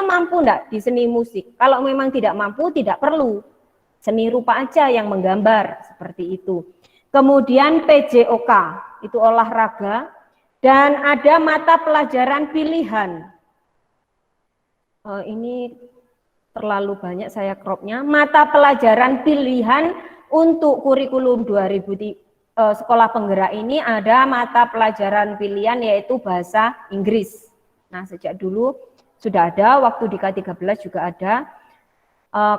mampu enggak di seni musik? Kalau memang tidak mampu, tidak perlu. Seni rupa aja yang menggambar, seperti itu. Kemudian PJOK, itu olahraga. Dan ada mata pelajaran pilihan. Ini terlalu banyak saya cropnya. Mata pelajaran pilihan untuk kurikulum 2000 sekolah penggerak ini ada mata pelajaran pilihan yaitu bahasa Inggris. Nah, sejak dulu sudah ada, waktu di K13 juga ada.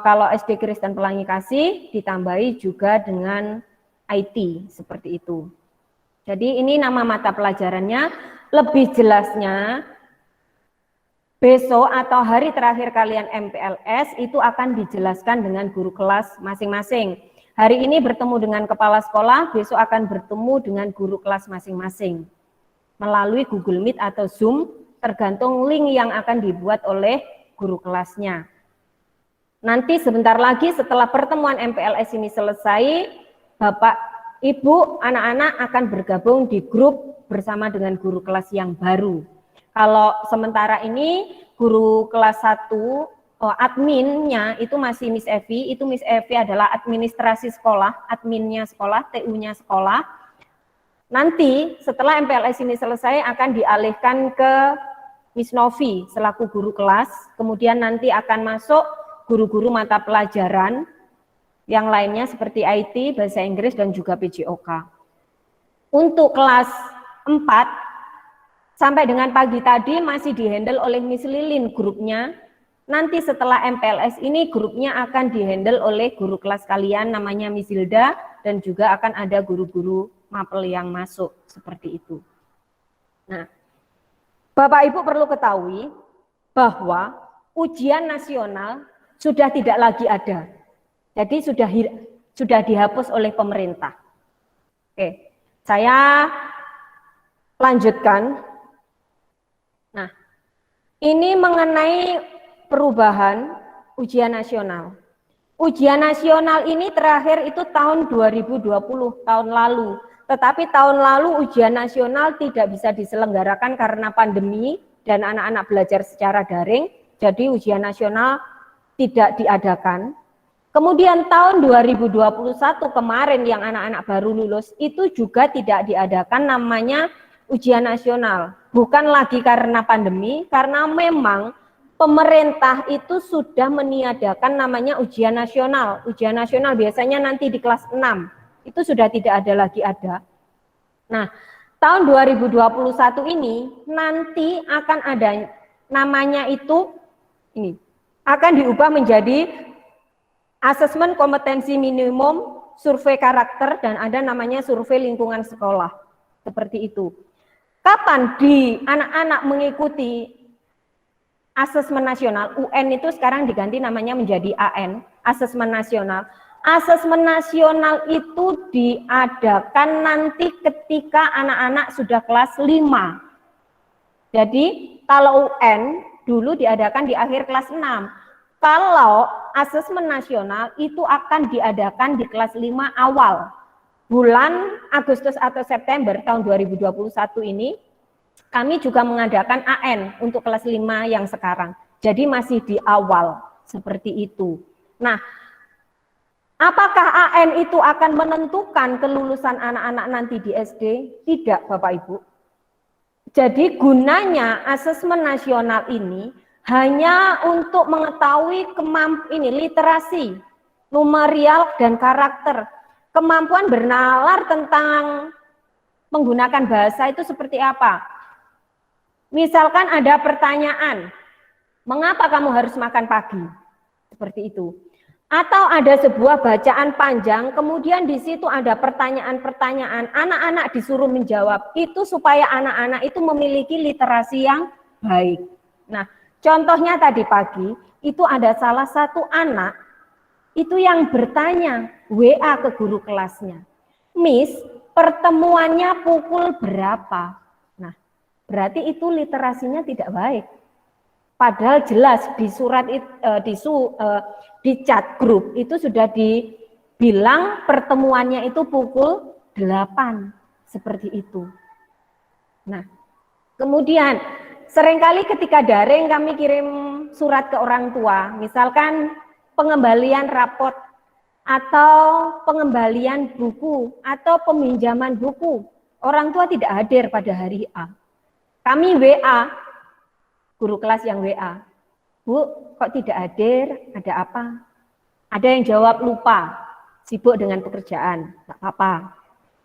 Kalau SD Kristen Pelangi Kasih ditambahi juga dengan IT, seperti itu. Jadi ini nama mata pelajarannya. Lebih jelasnya besok atau hari terakhir kalian MPLS itu akan dijelaskan dengan guru kelas masing-masing. Hari ini bertemu dengan kepala sekolah, besok akan bertemu dengan guru kelas masing-masing melalui Google Meet atau Zoom, tergantung link yang akan dibuat oleh guru kelasnya. Nanti sebentar lagi setelah pertemuan MPLS ini selesai, Bapak, Ibu, anak-anak akan bergabung di grup bersama dengan guru kelas yang baru. Kalau sementara ini guru kelas 1, adminnya itu masih Miss Evi, itu Miss Evi adalah administrasi sekolah, adminnya sekolah, TU-nya sekolah. Nanti setelah MPLS ini selesai akan dialihkan ke Miss Novi selaku guru kelas, kemudian nanti akan masuk guru-guru mata pelajaran yang lainnya seperti IT, bahasa Inggris, dan juga PJOK. Untuk kelas 4, sampai dengan pagi tadi masih dihandle oleh Miss Lilin grupnya. Nanti setelah MPLS ini grupnya akan dihandle oleh guru kelas kalian namanya Miss Hilda, dan juga akan ada guru-guru mapel yang masuk seperti itu. Nah, Bapak Ibu perlu ketahui bahwa ujian nasional sudah tidak lagi ada. Jadi sudah dihapus oleh pemerintah. Oke, saya lanjutkan. Nah, ini mengenai perubahan ujian nasional. Ujian nasional ini terakhir itu tahun 2020, tahun lalu. Tetapi tahun lalu ujian nasional tidak bisa diselenggarakan karena pandemi dan anak-anak belajar secara daring. Jadi ujian nasional tidak diadakan. Kemudian tahun 2021 kemarin yang anak-anak baru lulus itu juga tidak diadakan namanya ujian nasional. Bukan lagi karena pandemi, karena memang pemerintah itu sudah meniadakan namanya ujian nasional. Ujian nasional biasanya nanti di kelas 6, itu sudah tidak ada lagi ada. Nah, tahun 2021 ini nanti akan ada namanya itu, ini, akan diubah menjadi asesmen kompetensi minimum, survei karakter, dan ada namanya survei lingkungan sekolah. Seperti itu. Kapan di anak-anak mengikuti asesmen nasional, UN itu sekarang diganti namanya menjadi AN, asesmen nasional. Asesmen nasional itu diadakan nanti ketika anak-anak sudah kelas 5. Jadi kalau UN dulu diadakan di akhir kelas 6. kalau asesmen nasional itu akan diadakan di kelas 5 awal bulan Agustus atau September tahun 2021 ini, kami juga mengadakan AN untuk kelas 5 yang sekarang. Jadi masih di awal seperti itu. Nah, apakah AN itu akan menentukan kelulusan anak-anak nanti di SD? Tidak, Bapak Ibu. Jadi gunanya asesmen nasional ini hanya untuk mengetahui literasi, numerial dan karakter. Kemampuan bernalar tentang menggunakan bahasa itu seperti apa? Misalkan ada pertanyaan, mengapa kamu harus makan pagi? Seperti itu. Atau ada sebuah bacaan panjang, kemudian di situ ada pertanyaan-pertanyaan, anak-anak disuruh menjawab, itu supaya anak-anak itu memiliki literasi yang baik. Nah, contohnya tadi pagi, itu ada salah satu anak, itu yang bertanya, WA ke guru kelasnya, Miss, pertemuannya pukul berapa? Nah, berarti itu literasinya tidak baik. Padahal jelas di surat di chat grup itu sudah dibilang pertemuannya itu pukul 8 seperti itu. Nah, kemudian seringkali ketika daring kami kirim surat ke orang tua, misalkan pengembalian rapot atau pengembalian buku atau peminjaman buku, orang tua tidak hadir pada hari A. Kami WA, guru kelas yang WA, Bu, kok tidak hadir, ada apa? Ada yang jawab lupa, sibuk dengan pekerjaan, tak apa-apa.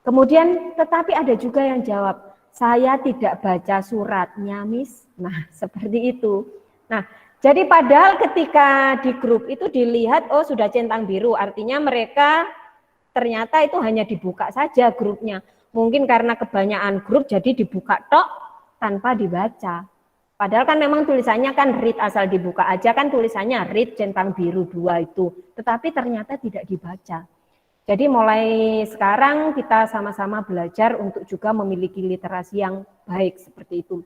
Kemudian tetapi ada juga yang jawab, saya tidak baca suratnya, Miss. Nah, seperti itu. Nah, jadi padahal ketika di grup itu dilihat, oh sudah centang biru, artinya mereka ternyata itu hanya dibuka saja grupnya. Mungkin karena kebanyakan grup jadi dibuka tok tanpa dibaca. Padahal kan memang tulisannya kan read, asal dibuka aja kan tulisannya read centang biru 2 itu. Tetapi ternyata tidak dibaca. Jadi mulai sekarang kita sama-sama belajar untuk juga memiliki literasi yang baik seperti itu.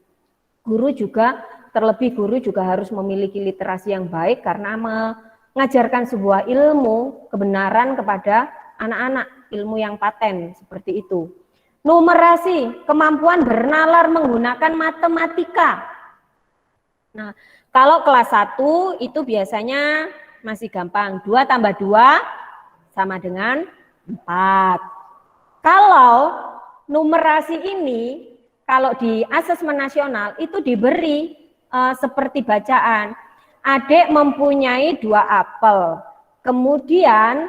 Terlebih guru juga harus memiliki literasi yang baik karena mengajarkan sebuah ilmu kebenaran kepada anak-anak, ilmu yang paten seperti itu. Numerasi, kemampuan bernalar menggunakan matematika. Nah, kalau kelas 1 itu biasanya masih gampang, 2 tambah 2 sama dengan 4. Kalau numerasi ini, kalau di asesmen nasional itu diberi seperti bacaan, adik mempunyai 2 apel, kemudian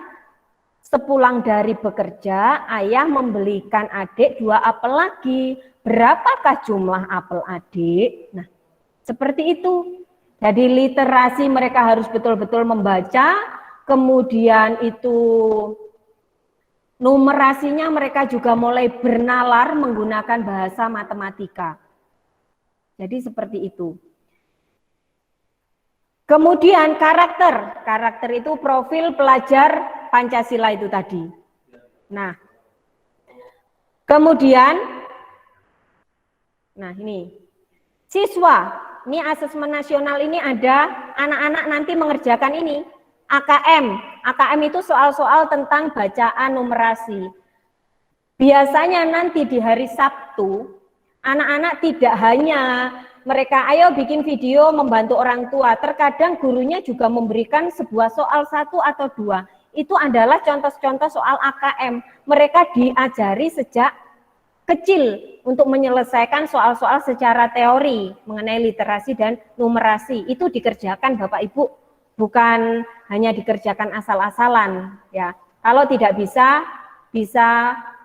sepulang dari bekerja, ayah membelikan adik 2 apel lagi, berapakah jumlah apel adik? Nah, seperti itu. Jadi literasi mereka harus betul-betul membaca, kemudian itu numerasinya mereka juga mulai bernalar menggunakan bahasa matematika. Jadi seperti itu. Kemudian karakter itu profil pelajar Pancasila itu tadi. Nah, kemudian, ini siswa. Ini asesmen nasional ini ada anak-anak nanti mengerjakan ini, AKM. AKM itu soal-soal tentang bacaan numerasi. Biasanya nanti di hari Sabtu, anak-anak tidak hanya mereka ayo bikin video membantu orang tua, terkadang gurunya juga memberikan sebuah soal 1 atau 2. Itu adalah contoh-contoh soal AKM. Mereka diajari sejak kecil untuk menyelesaikan soal-soal secara teori mengenai literasi dan numerasi. Itu dikerjakan Bapak Ibu, bukan hanya dikerjakan asal-asalan ya. Kalau tidak bisa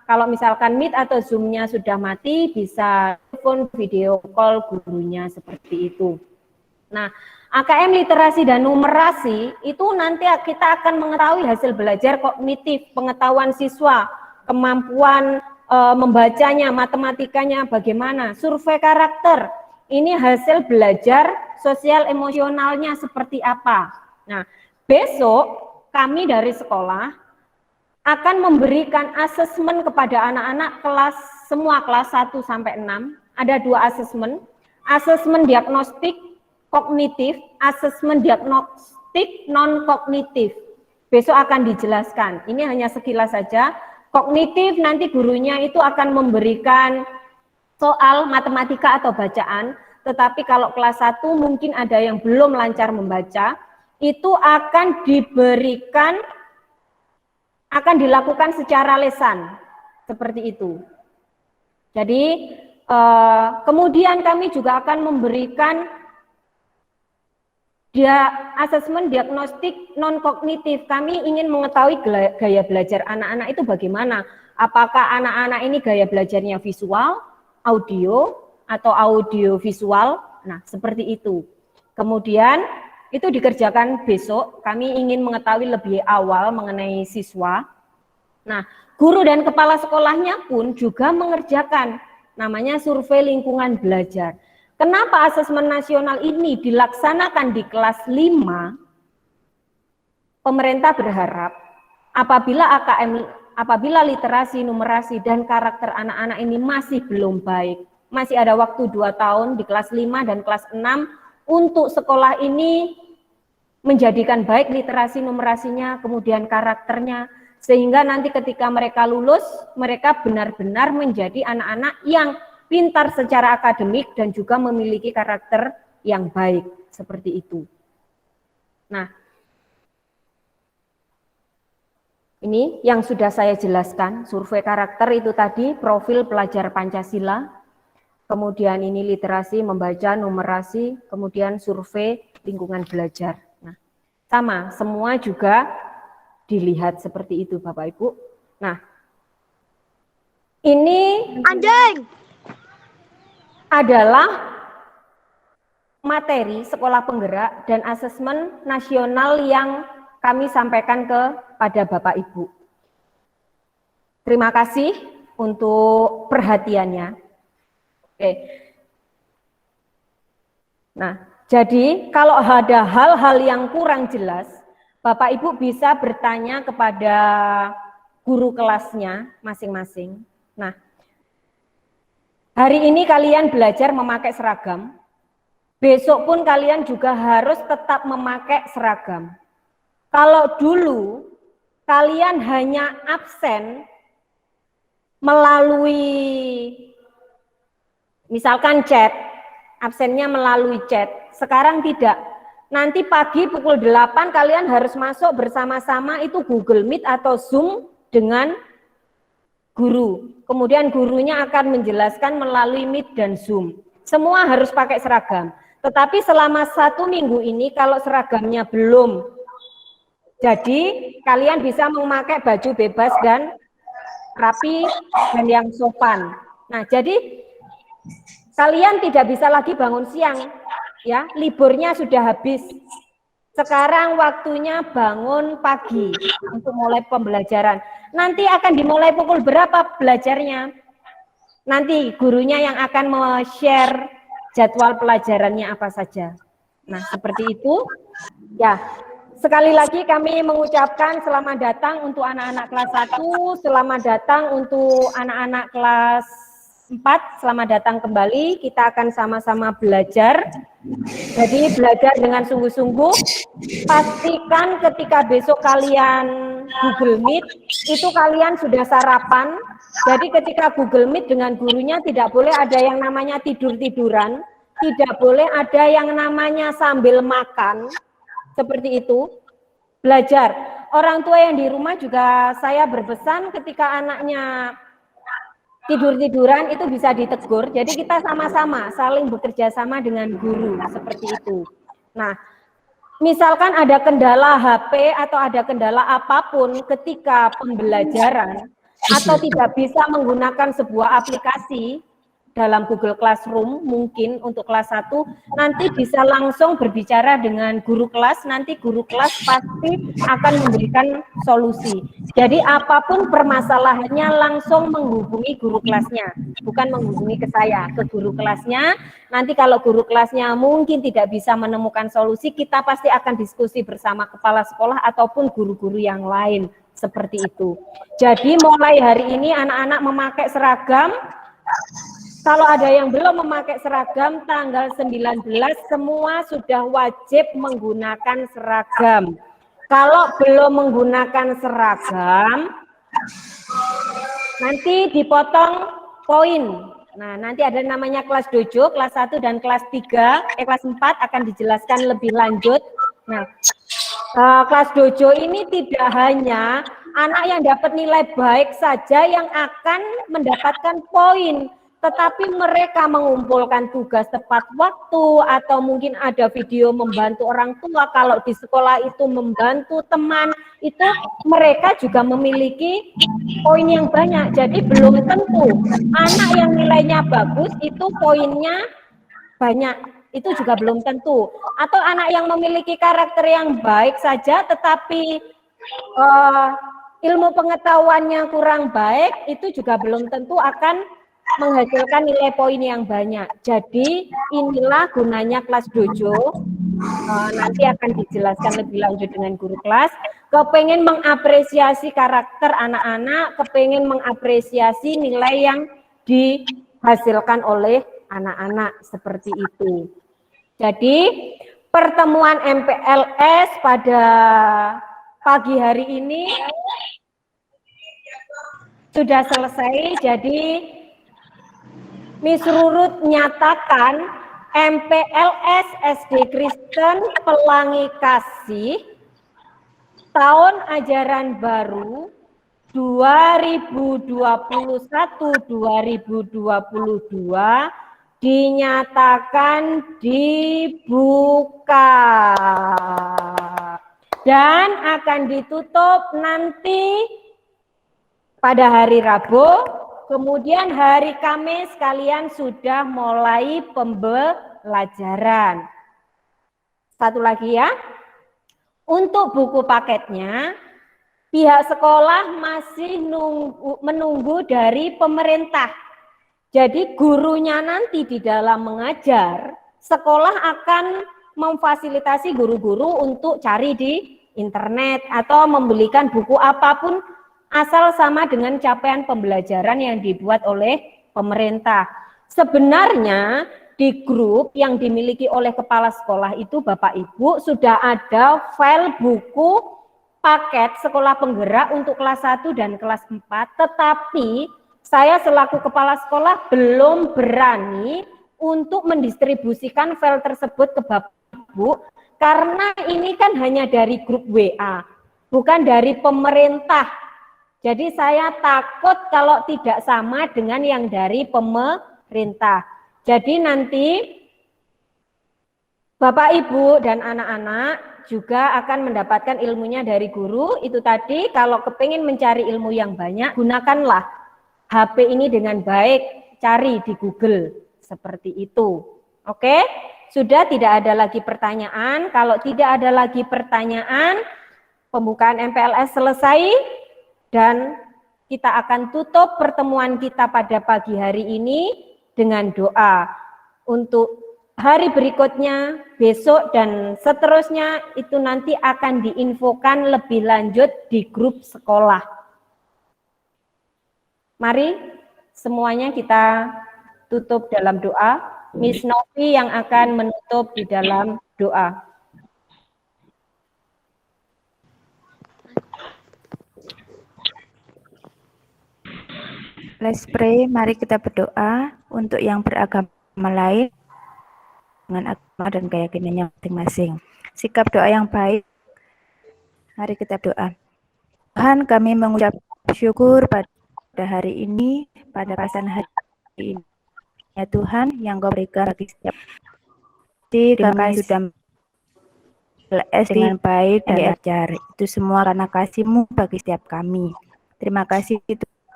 kalau misalkan Meet atau Zoom-nya sudah mati, bisa telepon video call gurunya seperti itu. Nah, AKM literasi dan numerasi itu nanti kita akan mengetahui hasil belajar kognitif, pengetahuan siswa, kemampuan membacanya, matematikanya bagaimana, survei karakter, ini hasil belajar sosial emosionalnya seperti apa. Nah, besok kami dari sekolah akan memberikan asesmen kepada anak-anak semua kelas 1 sampai 6, ada 2 asesmen diagnostik kognitif, asesmen diagnostik non-kognitif. Besok akan dijelaskan. Ini hanya sekilas saja. Kognitif nanti gurunya itu akan memberikan soal matematika atau bacaan, tetapi kalau kelas 1 mungkin ada yang belum lancar membaca, itu akan dilakukan secara lesan, seperti itu. Jadi kemudian kami juga akan memberikan asesmen diagnostik non-kognitif. Kami ingin mengetahui gaya belajar anak-anak itu bagaimana. Apakah anak-anak ini gaya belajarnya visual, audio, atau audio visual. Nah, seperti itu. Kemudian itu dikerjakan besok. Kami ingin mengetahui lebih awal mengenai siswa. Nah, guru dan kepala sekolahnya pun juga mengerjakan namanya survei lingkungan belajar. Kenapa asesmen nasional ini dilaksanakan di kelas 5? Pemerintah berharap apabila literasi, numerasi, dan karakter anak-anak ini masih belum baik, masih ada waktu 2 tahun di kelas 5 dan kelas 6 untuk sekolah ini menjadikan baik literasi, numerasinya, kemudian karakternya, sehingga nanti ketika mereka lulus, mereka benar-benar menjadi anak-anak yang pintar secara akademik dan juga memiliki karakter yang baik, seperti itu. Nah, ini yang sudah saya jelaskan, survei karakter itu tadi, profil pelajar Pancasila, kemudian ini literasi, membaca, numerasi, kemudian survei lingkungan belajar. Nah, sama, semua juga dilihat seperti itu Bapak Ibu. Nah, ini adalah materi sekolah penggerak dan asesmen nasional yang kami sampaikan kepada Bapak Ibu. Terima kasih untuk perhatiannya. Oke. Nah, jadi kalau ada hal-hal yang kurang jelas, Bapak Ibu bisa bertanya kepada guru kelasnya masing-masing. Nah, hari ini kalian belajar memakai seragam, besok pun kalian juga harus tetap memakai seragam. Kalau dulu kalian hanya absen melalui misalkan chat, absennya melalui chat, sekarang tidak. Nanti pagi pukul 8 kalian harus masuk bersama-sama itu Google Meet atau Zoom dengan guru. Kemudian gurunya akan menjelaskan melalui Meet dan Zoom. Semua harus pakai seragam. Tetapi selama 1 minggu ini kalau seragamnya belum jadi, kalian bisa memakai baju bebas dan rapi dan yang sopan. Nah, jadi kalian tidak bisa lagi bangun siang. Ya, liburnya sudah habis. Sekarang waktunya bangun pagi untuk mulai pembelajaran. Nanti akan dimulai pukul berapa belajarnya? Nanti gurunya yang akan share jadwal pelajarannya apa saja. Nah, seperti itu. Ya, sekali lagi kami mengucapkan selamat datang untuk anak-anak kelas 1, selamat datang untuk anak-anak kelas 4, selamat datang kembali. Kita akan sama-sama belajar. Jadi belajar dengan sungguh-sungguh. Pastikan ketika besok kalian Google Meet, itu kalian sudah sarapan. Jadi ketika Google Meet dengan gurunya tidak boleh ada yang namanya tidur-tiduran, tidak boleh ada yang namanya sambil makan, seperti itu. Belajar. Orang tua yang di rumah juga saya berpesan ketika anaknya tidur-tiduran itu bisa ditegur, jadi kita sama-sama saling bekerja sama dengan guru, seperti itu. Nah, misalkan ada kendala HP atau ada kendala apapun ketika pembelajaran, atau tidak bisa menggunakan sebuah aplikasi dalam Google Classroom, mungkin untuk kelas 1, nanti bisa langsung berbicara dengan guru kelas, nanti guru kelas pasti akan memberikan solusi. Jadi apapun permasalahannya langsung menghubungi guru kelasnya, bukan menghubungi ke saya, ke guru kelasnya. Nanti kalau guru kelasnya mungkin tidak bisa menemukan solusi, kita pasti akan diskusi bersama kepala sekolah ataupun guru-guru yang lain, seperti itu. Jadi mulai hari ini anak-anak memakai seragam, Kalau ada yang belum memakai seragam, tanggal 19 semua sudah wajib menggunakan seragam. Kalau belum menggunakan seragam, nanti dipotong poin. Nah, nanti ada namanya kelas dojo, kelas 1 dan kelas 3, kelas 4 akan dijelaskan lebih lanjut. Nah, kelas dojo ini tidak hanya anak yang dapat nilai baik saja yang akan mendapatkan poin, tetapi mereka mengumpulkan tugas tepat waktu atau mungkin ada video membantu orang tua kalau di sekolah itu membantu teman, itu mereka juga memiliki poin yang banyak. Jadi belum tentu anak yang nilainya bagus itu poinnya banyak, itu juga belum tentu. Atau anak yang memiliki karakter yang baik saja tetapi ilmu pengetahuannya kurang baik, itu juga belum tentu akan menghasilkan nilai poin yang banyak. Jadi inilah gunanya kelas dojo. Nanti akan dijelaskan lebih lanjut dengan guru kelas. Kepengen mengapresiasi karakter anak-anak, kepengen mengapresiasi nilai yang dihasilkan oleh anak-anak, seperti itu. Jadi pertemuan MPLS pada pagi hari ini sudah selesai. Jadi Miss Rurut nyatakan MPLS SD Kristen Pelangi Kasih tahun ajaran baru 2021-2022 dinyatakan dibuka dan akan ditutup nanti pada hari Rabu. Kemudian hari Kamis kalian sudah mulai pembelajaran. Satu lagi ya, untuk buku paketnya pihak sekolah masih menunggu dari pemerintah. Jadi gurunya nanti di dalam mengajar, sekolah akan memfasilitasi guru-guru untuk cari di internet atau membelikan buku apapun asal sama dengan capaian pembelajaran yang dibuat oleh pemerintah. Sebenarnya di grup yang dimiliki oleh kepala sekolah itu Bapak Ibu sudah ada file buku paket sekolah penggerak untuk kelas 1 dan kelas 4, tetapi saya selaku kepala sekolah belum berani untuk mendistribusikan file tersebut ke Bapak Ibu karena ini kan hanya dari grup WA, bukan dari pemerintah. Jadi saya takut kalau tidak sama dengan yang dari pemerintah. Jadi nanti Bapak Ibu dan anak-anak juga akan mendapatkan ilmunya dari guru. Itu tadi kalau kepingin mencari ilmu yang banyak, gunakanlah HP ini dengan baik, cari di Google seperti itu. Oke? Sudah tidak ada lagi pertanyaan. Kalau tidak ada lagi pertanyaan, pembukaan MPLS selesai. Dan kita akan tutup pertemuan kita pada pagi hari ini dengan doa. Untuk hari berikutnya, besok dan seterusnya itu nanti akan diinfokan lebih lanjut di grup sekolah. Mari semuanya kita tutup dalam doa. Miss Novi yang akan menutup di dalam doa. Let's pray, mari kita berdoa untuk yang beragama lain dengan agama dan keyakinannya masing-masing. Sikap doa yang baik, mari kita berdoa. Tuhan, kami mengucap syukur pada hari ini, pada perasaan hari ini. Ya Tuhan, yang Kau berikan bagi setiap kami sudah LS dengan baik dan ajar. Itu semua karena kasih-Mu bagi setiap kami. Terima kasih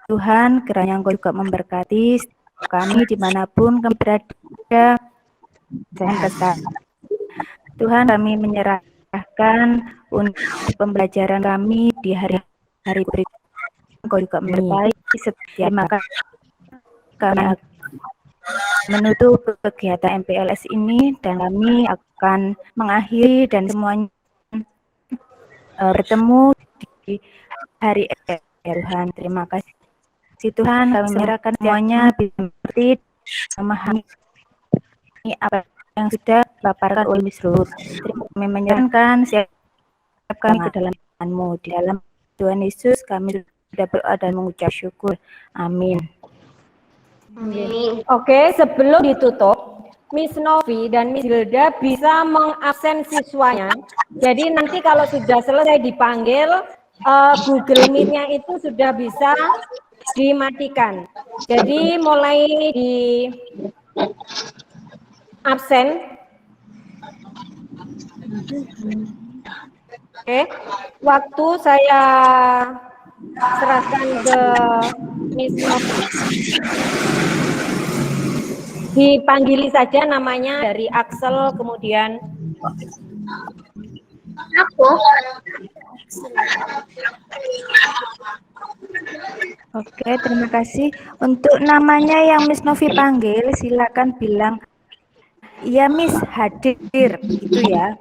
Tuhan, kiranya Engkau juga memberkati kami dimanapun kami berada. Tuhan, kami menyerahkan untuk pembelajaran kami di hari-hari berikutnya. Engkau juga memberkati setiap maka kami menutup kegiatan MPLS ini dan kami akan mengakhiri dan semuanya bertemu di hari Tuhan. Terima kasih Tuhan, kami menyerahkan semuanya seperti memahami apa yang sudah dipaparkan oleh Miss Ruth. Kami menyarankan siap kami ke dalam Tuhanmu. Di dalam Tuhan Yesus kami sudah berdoa dan mengucap syukur. Amin. Oke, sebelum ditutup, Miss Novi dan Miss Hilda bisa mengabsen siswanya. Jadi nanti kalau sudah selesai dipanggil, Google Meet-nya itu sudah bisa dimatikan. Jadi mulai di absen. Oke, waktu saya serahkan ke Miss Novi. Dipanggili saja namanya dari Axel, kemudian Aku. Oke, terima kasih. Untuk namanya yang Miss Novi panggil, silakan bilang, "Iya Miss, hadir." Gitu ya.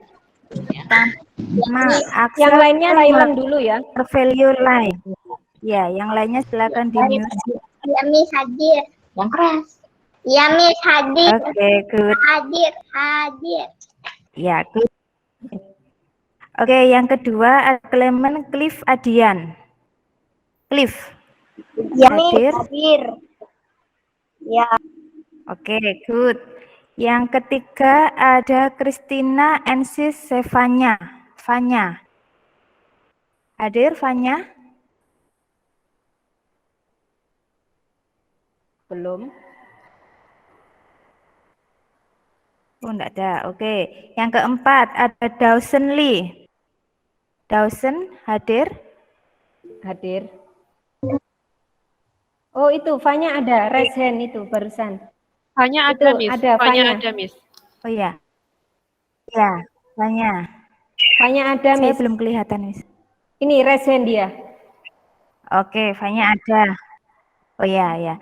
Pertama, Axel yang lainnya silent dulu ya. value line. Ya, yang lainnya silakan di mute. Iya Miss hadir. Yang keras. Iya Miss hadir. Oke, good. Hadir. Ya, good. Oke, yang kedua, Clement Cliff Adian. Cliff. Iya Miss Hadir. hadir. Ya. Oke, good. Yang ketiga ada Christina Ensis Sevanya. Vanya. Hadir, Vanya? Belum. Oh, enggak ada. Oke. Yang keempat ada Dawson Lee. Dawson, hadir? Hadir. Oh itu, Fanya ada, raise hand itu barusan. Hanya Itu ada, Miss. ada, Hanya Fanya. ada, Miss. Oh iya. Ya, Vanya. Fanya ada, Saya Miss. belum kelihatan, Miss. Ini raise hand dia. Oke, Vanya ada. Oh iya, ya.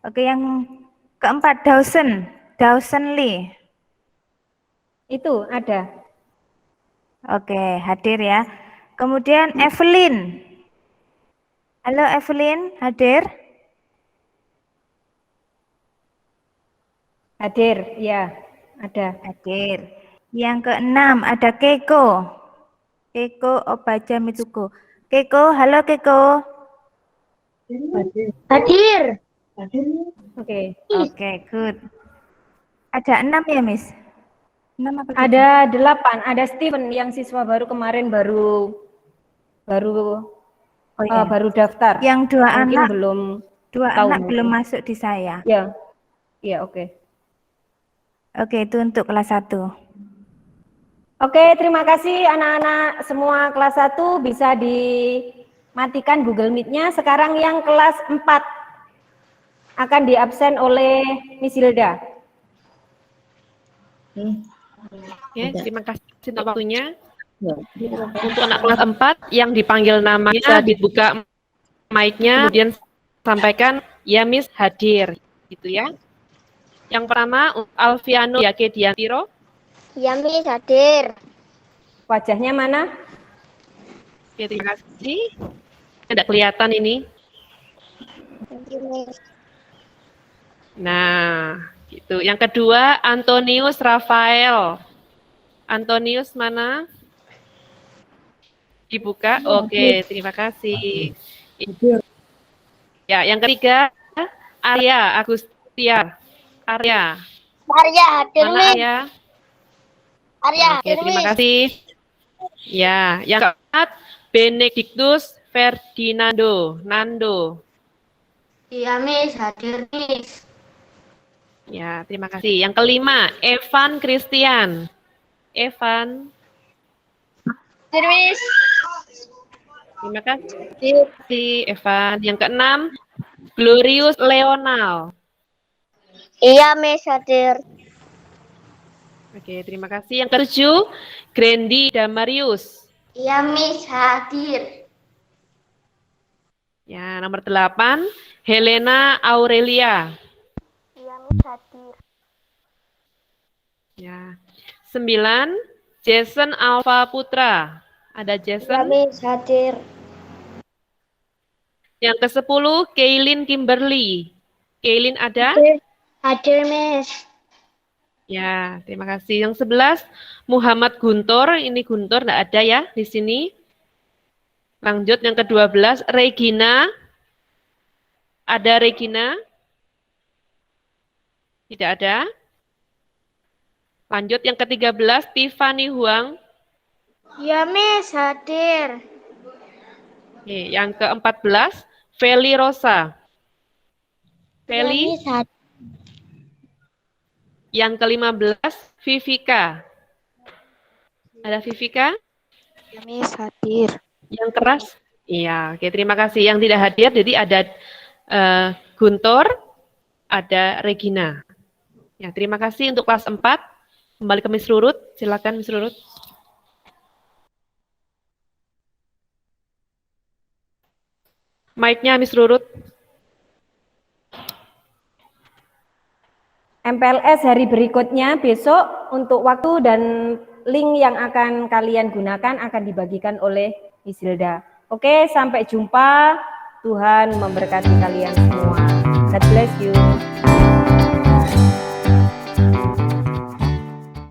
Oke, yang keempat Dawson. Dawson Lee. Itu ada. Oke, hadir ya. Kemudian Evelyn. Halo Evelyn, hadir? Hadir, ya, ada. Hadir. Yang keenam ada Keiko. Keiko Obaja Mitsuko. Keiko, halo Keiko. Hadir. Oke. Oke, good. Ada 6 ya, Miss? 6 apa? Ada 8. Ada Steven yang siswa baru kemarin baru Oh, iya. baru daftar. Yang dua Mungkin anak belum anak mungkin. belum masuk di saya. Ya. Ya, oke. Oke, itu untuk kelas 1. Oke, terima kasih anak-anak semua kelas 1 bisa dimatikan Google Meet-nya. Sekarang yang kelas 4 akan diabsen oleh Miss Hilda. Ya, terima kasih untuk waktunya. Untuk anak kelas 4 yang dipanggil namanya, dibuka mic-nya, kemudian sampaikan, ya Miss hadir, gitu ya. Yang pertama, Alfiano Yake Diantiro. Iya Miss hadir. Wajahnya mana? Ya, terima kasih. Tidak kelihatan ini. Nah, gitu. Yang kedua, Antonius Rafael. Antonius mana? Dibuka. Oke, terima kasih. Ya, yang ketiga, Arya Agustia. Arya. Arya hadir Mana Miss. Arya? Arya Oke, hadir terima Miss. kasih. Ya, yang keempat, Benedictus Ferdinando. Nando. Iya Miss hadir Miss. Ya, terima kasih. Yang kelima, Evan Christian. Evan. Hadir Miss. Terima kasih, Evan. Yang keenam, Glorious Leonal. Iya Miss hadir. Oke, terima kasih. Yang ketujuh, Grandi Damarius. Iya Miss hadir. Ya, nomor 8, Helena Aurelia. Iya Miss hadir. Ya. 9, Jason Alfa Putra. Ada Iya Jason. Miss hadir. Yang ke-10, Kaylin Kimberly. Kaylin ada? Hadir, Miss. Ya, terima kasih. Yang 11, Muhammad Guntur. Ini Guntur, enggak ada ya di sini. Lanjut yang ke-12, Regina. Ada Regina? Tidak ada. Lanjut yang ke-13, Tiffany Huang. Ya, Miss, hadir. Oke, yang ke-14, Feli Rosa. Ya, Feli. Miss, hadir. Yang ke-15, Vivika. Ada Vivika? Ya, Miss, hadir. Yang keras? Iya, oke, terima kasih. Yang tidak hadir, jadi ada Guntur, ada Regina. Ya, terima kasih untuk kelas 4. Kembali ke Miss Rurut. Silakan Miss Rurut. Mic-nya Miss Rurut. MPLS hari berikutnya besok untuk waktu dan link yang akan kalian gunakan akan dibagikan oleh Miss Hilda. Oke, sampai jumpa. Tuhan memberkati kalian semua. God bless you.